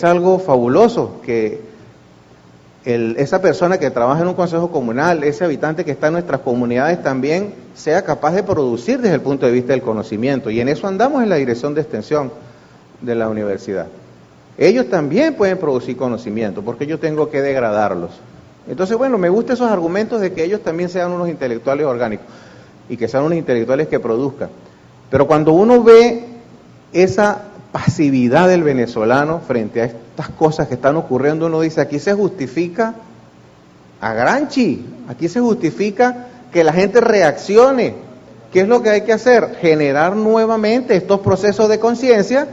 algo fabuloso que esa persona que trabaja en un consejo comunal, ese habitante que está en nuestras comunidades también sea capaz de producir desde el punto de vista del conocimiento. Y en eso andamos en la dirección de extensión de la universidad. Ellos también pueden producir conocimiento, porque yo tengo que degradarlos. Entonces, bueno, me gustan esos argumentos de que ellos también sean unos intelectuales orgánicos y que sean unos intelectuales que produzcan. Pero cuando uno ve esa pasividad del venezolano frente a estas cosas que están ocurriendo, uno dice, aquí se justifica a Gramsci, aquí se justifica que la gente reaccione. ¿Qué es lo que hay que hacer? Generar nuevamente estos procesos de conciencia,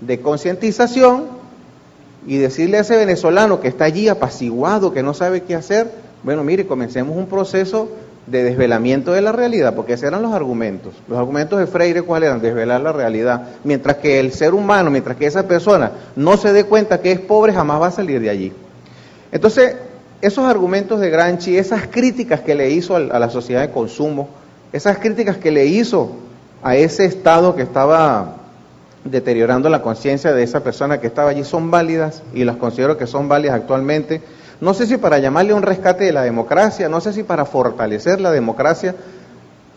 de concientización, y decirle a ese venezolano que está allí apaciguado, que no sabe qué hacer, bueno, mire, comencemos un proceso de desvelamiento de la realidad, porque esos eran los argumentos. Los argumentos de Freire, ¿cuáles eran? Desvelar la realidad. Mientras que el ser humano, mientras que esa persona no se dé cuenta que es pobre, jamás va a salir de allí. Entonces, esos argumentos de Gramsci, esas críticas que le hizo a la sociedad de consumo, esas críticas que le hizo a ese estado que estaba deteriorando la conciencia de esa persona que estaba allí, son válidas y las considero que son válidas actualmente. No sé si para llamarle un rescate de la democracia, no sé si para fortalecer la democracia,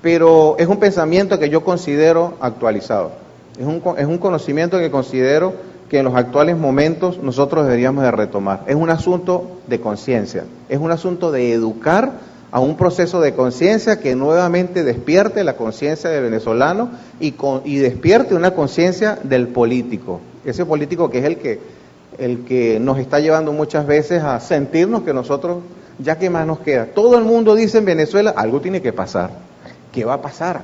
pero es un pensamiento que yo considero actualizado. Es un conocimiento que considero que en los actuales momentos nosotros deberíamos de retomar. Es un asunto de conciencia, es un asunto de educar a un proceso de conciencia que nuevamente despierte la conciencia del venezolano y despierte una conciencia del político. Ese político que es el que nos está llevando muchas veces a sentirnos que nosotros, ya que más nos queda. Todo el mundo dice en Venezuela, algo tiene que pasar. ¿Qué va a pasar?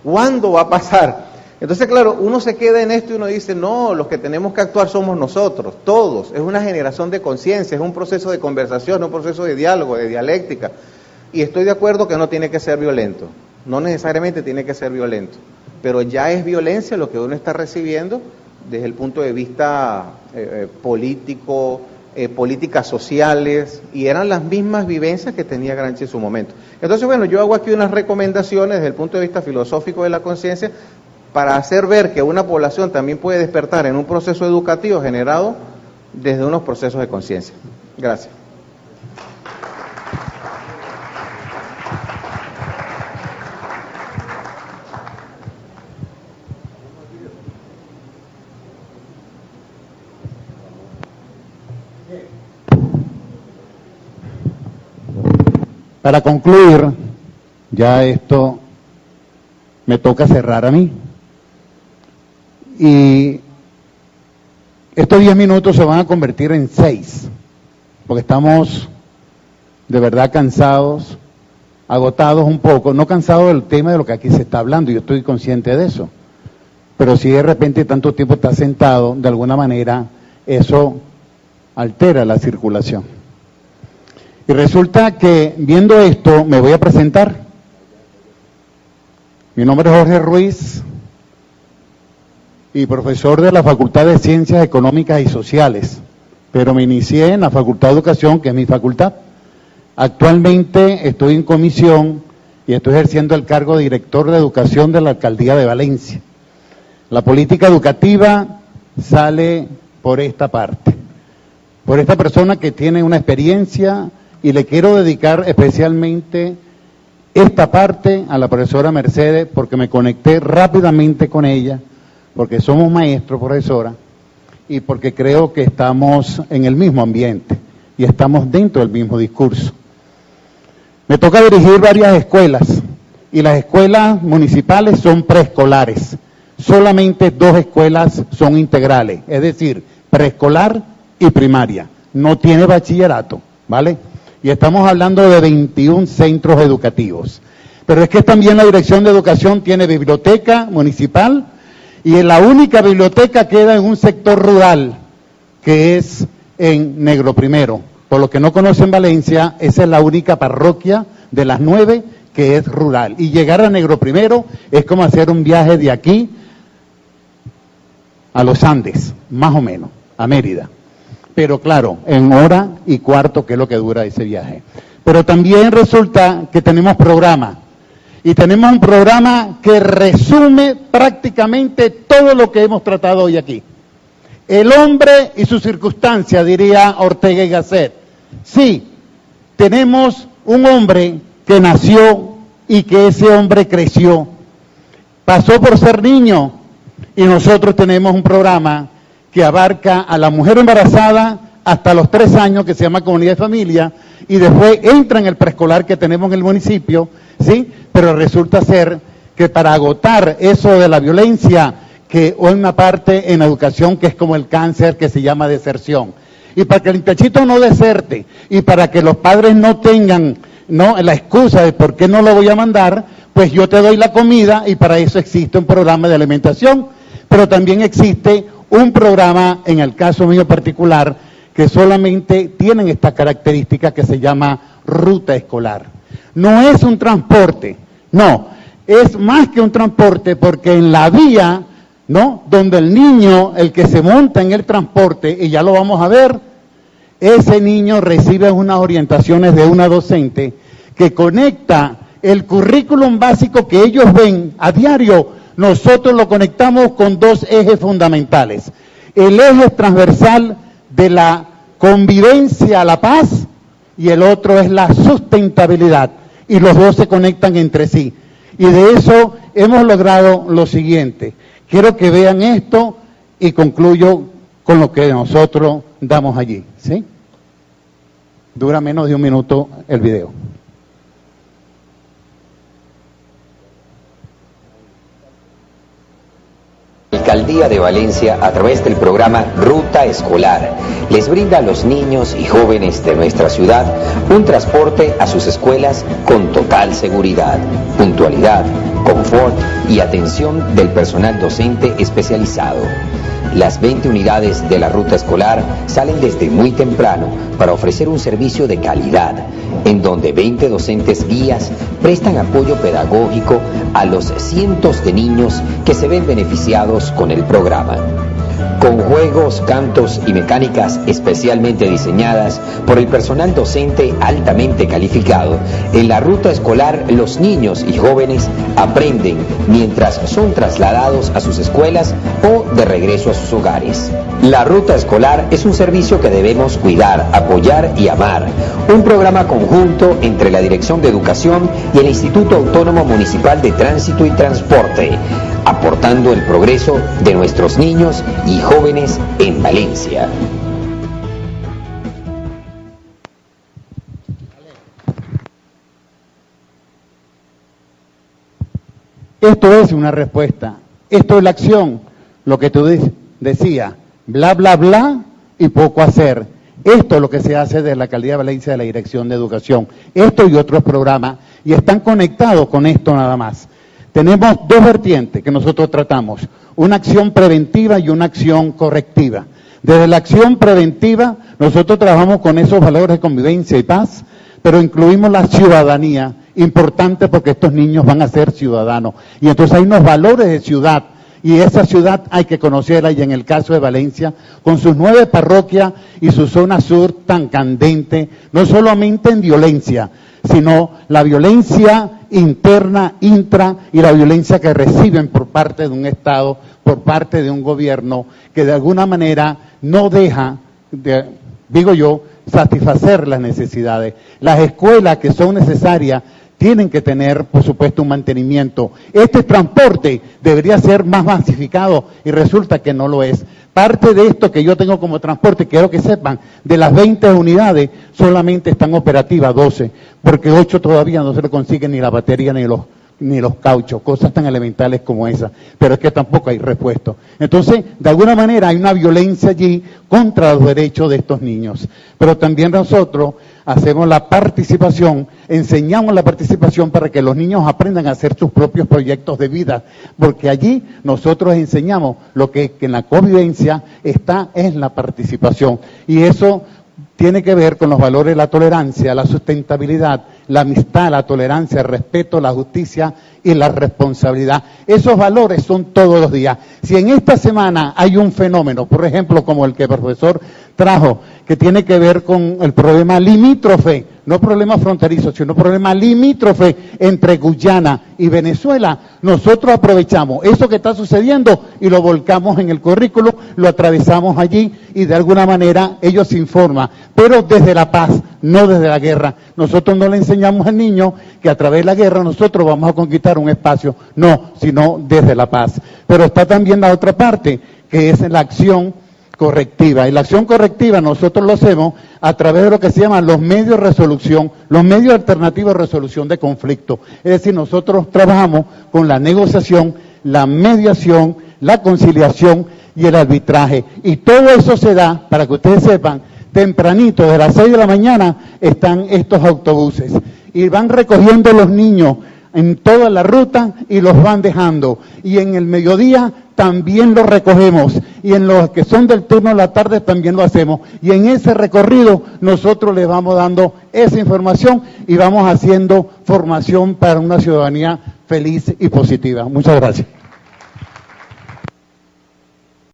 ¿Cuándo va a pasar? Entonces, claro, uno se queda en esto y uno dice, no, los que tenemos que actuar somos nosotros, todos. Es una generación de conciencia, es un proceso de conversación, un proceso de diálogo, de dialéctica. Y estoy de acuerdo que no tiene que ser violento, no necesariamente tiene que ser violento, pero ya es violencia lo que uno está recibiendo desde el punto de vista político, políticas sociales, y eran las mismas vivencias que tenía Gramsci en su momento. Entonces, bueno, yo hago aquí unas recomendaciones desde el punto de vista filosófico de la conciencia, para hacer ver que una población también puede despertar en un proceso educativo generado desde unos procesos de conciencia. Gracias. Para concluir, ya esto me toca cerrar a mí. Y estos 10 minutos se van a convertir en 6, porque estamos de verdad cansados, agotados un poco, no cansados del tema de lo que aquí se está hablando, yo estoy consciente de eso, pero si de repente tanto tiempo está sentado, de alguna manera eso altera la circulación. Y resulta que viendo esto me voy a presentar. Mi nombre es Jorge Ruiz y profesor de la Facultad de Ciencias Económicas y Sociales, pero me inicié en la Facultad de Educación, que es mi facultad. Actualmente estoy en comisión y estoy ejerciendo el cargo de director de educación de la Alcaldía de Valencia. La política educativa sale por esta parte, por esta persona que tiene una experiencia, y le quiero dedicar especialmente esta parte a la profesora Mercedes, porque me conecté rápidamente con ella, porque somos maestros, profesora, y porque creo que estamos en el mismo ambiente y estamos dentro del mismo discurso. Me toca dirigir varias escuelas y las escuelas municipales son preescolares. Solamente 2 escuelas son integrales, es decir, preescolar y primaria. No tiene bachillerato, ¿vale? Y estamos hablando de 21 centros educativos. Pero es que también la Dirección de Educación tiene biblioteca municipal y la única biblioteca queda en un sector rural, que es en Negro Primero. Por lo que no conocen Valencia, esa es la única parroquia de las 9 que es rural. Y llegar a Negro Primero es como hacer un viaje de aquí a los Andes, más o menos, a Mérida. Pero claro, en hora y cuarto, que es lo que dura ese viaje. Pero también resulta que tenemos programa. Y tenemos un programa que resume prácticamente todo lo que hemos tratado hoy aquí. El hombre y su circunstancia, diría Ortega y Gasset. Sí, tenemos un hombre que nació y que ese hombre creció. Pasó por ser niño y nosotros tenemos un programa que abarca a la mujer embarazada hasta los 3 años, que se llama Comunidad de Familia, y después entra en el preescolar que tenemos en el municipio, ¿sí? Pero resulta ser que para agotar eso de la violencia, que hay una parte en educación que es como el cáncer, que se llama deserción. Y para que el muchachito no deserte, y para que los padres no tengan la excusa de por qué no lo voy a mandar, pues yo te doy la comida, y para eso existe un programa de alimentación, pero también existe un programa, en el caso mío particular, que solamente tienen esta característica que se llama ruta escolar. No es un transporte, no, es más que un transporte, porque en la vía, ¿no?, donde el niño, el que se monta en el transporte, y ya lo vamos a ver, ese niño recibe unas orientaciones de una docente que conecta el currículum básico que ellos ven a diario. Nosotros lo conectamos con 2 ejes fundamentales. El eje transversal de la convivencia a la paz y el otro es la sustentabilidad. Y los 2 se conectan entre sí. Y de eso hemos logrado lo siguiente. Quiero que vean esto y concluyo con lo que nosotros damos allí, ¿sí? Dura menos de 1 minuto el video. Alcaldía de Valencia, a través del programa Ruta Escolar, les brinda a los niños y jóvenes de nuestra ciudad un transporte a sus escuelas con total seguridad, puntualidad, confort y atención del personal docente especializado. Las 20 unidades de la ruta escolar salen desde muy temprano para ofrecer un servicio de calidad, en donde 20 docentes guías prestan apoyo pedagógico a los cientos de niños que se ven beneficiados con el programa. Con juegos, cantos y mecánicas especialmente diseñadas por el personal docente altamente calificado, en la ruta escolar los niños y jóvenes aprenden mientras son trasladados a sus escuelas o de regreso a sus hogares. La ruta escolar es un servicio que debemos cuidar, apoyar y amar. Un programa conjunto entre la Dirección de Educación y el Instituto Autónomo Municipal de Tránsito y Transporte, aportando el progreso de nuestros niños y jóvenes en Valencia. Esto es una respuesta, esto es la acción, lo que tú decías, bla, bla, bla y poco hacer. Esto es lo que se hace desde la Alcaldía de Valencia, de la Dirección de Educación. Esto y otros programas, y están conectados con esto nada más. Tenemos 2 vertientes que nosotros tratamos, una acción preventiva y una acción correctiva. Desde la acción preventiva, nosotros trabajamos con esos valores de convivencia y paz, pero incluimos la ciudadanía, importante porque estos niños van a ser ciudadanos. Y entonces hay unos valores de ciudad, y esa ciudad hay que conocerla, y en el caso de Valencia, con sus 9 parroquias y su zona sur tan candente, no solamente en violencia, sino la violencia interna, intra, y la violencia que reciben por parte de un Estado, por parte de un gobierno, que de alguna manera no deja, digo yo, satisfacer las necesidades. Las escuelas que son necesarias tienen que tener, por supuesto, un mantenimiento. Este transporte debería ser más masificado y resulta que no lo es. Parte de esto que yo tengo como transporte, quiero que sepan, de las 20 unidades solamente están operativas 12, porque 8 todavía no se le consiguen ni la batería ni los cauchos, cosas tan elementales como esas, pero es que tampoco hay repuesto. Entonces, de alguna manera hay una violencia allí contra los derechos de estos niños, pero también nosotros hacemos la participación, enseñamos la participación para que los niños aprendan a hacer sus propios proyectos de vida, porque allí nosotros enseñamos lo que en la convivencia está es la participación, y eso tiene que ver con los valores de la tolerancia, la sustentabilidad, la amistad, la tolerancia, el respeto, la justicia y la responsabilidad. Esos valores son todos los días. Si en esta semana hay un fenómeno, por ejemplo, como el que el profesor trajo, que tiene que ver con el problema limítrofe, no problema fronterizo, sino problema limítrofe entre Guyana y Venezuela, nosotros aprovechamos eso que está sucediendo y lo volcamos en el currículo, lo atravesamos allí y de alguna manera ellos se informan, pero desde la paz, no desde la guerra. Nosotros no le enseñamos al niño que a través de la guerra nosotros vamos a conquistar un espacio, no, sino desde la paz. Pero está también la otra parte, que es la acción correctiva. Y la acción correctiva nosotros lo hacemos a través de lo que se llaman los medios de resolución, los medios alternativos de resolución de conflicto. Es decir, nosotros trabajamos con la negociación, la mediación, la conciliación y el arbitraje. Y todo eso se da, para que ustedes sepan, tempranito, de las 6 de la mañana, están estos autobuses. Y van recogiendo los niños en toda la ruta y los van dejando. Y en el mediodía también los recogemos. Y en los que son del turno de la tarde también lo hacemos. Y en ese recorrido nosotros les vamos dando esa información y vamos haciendo formación para una ciudadanía feliz y positiva. Muchas gracias.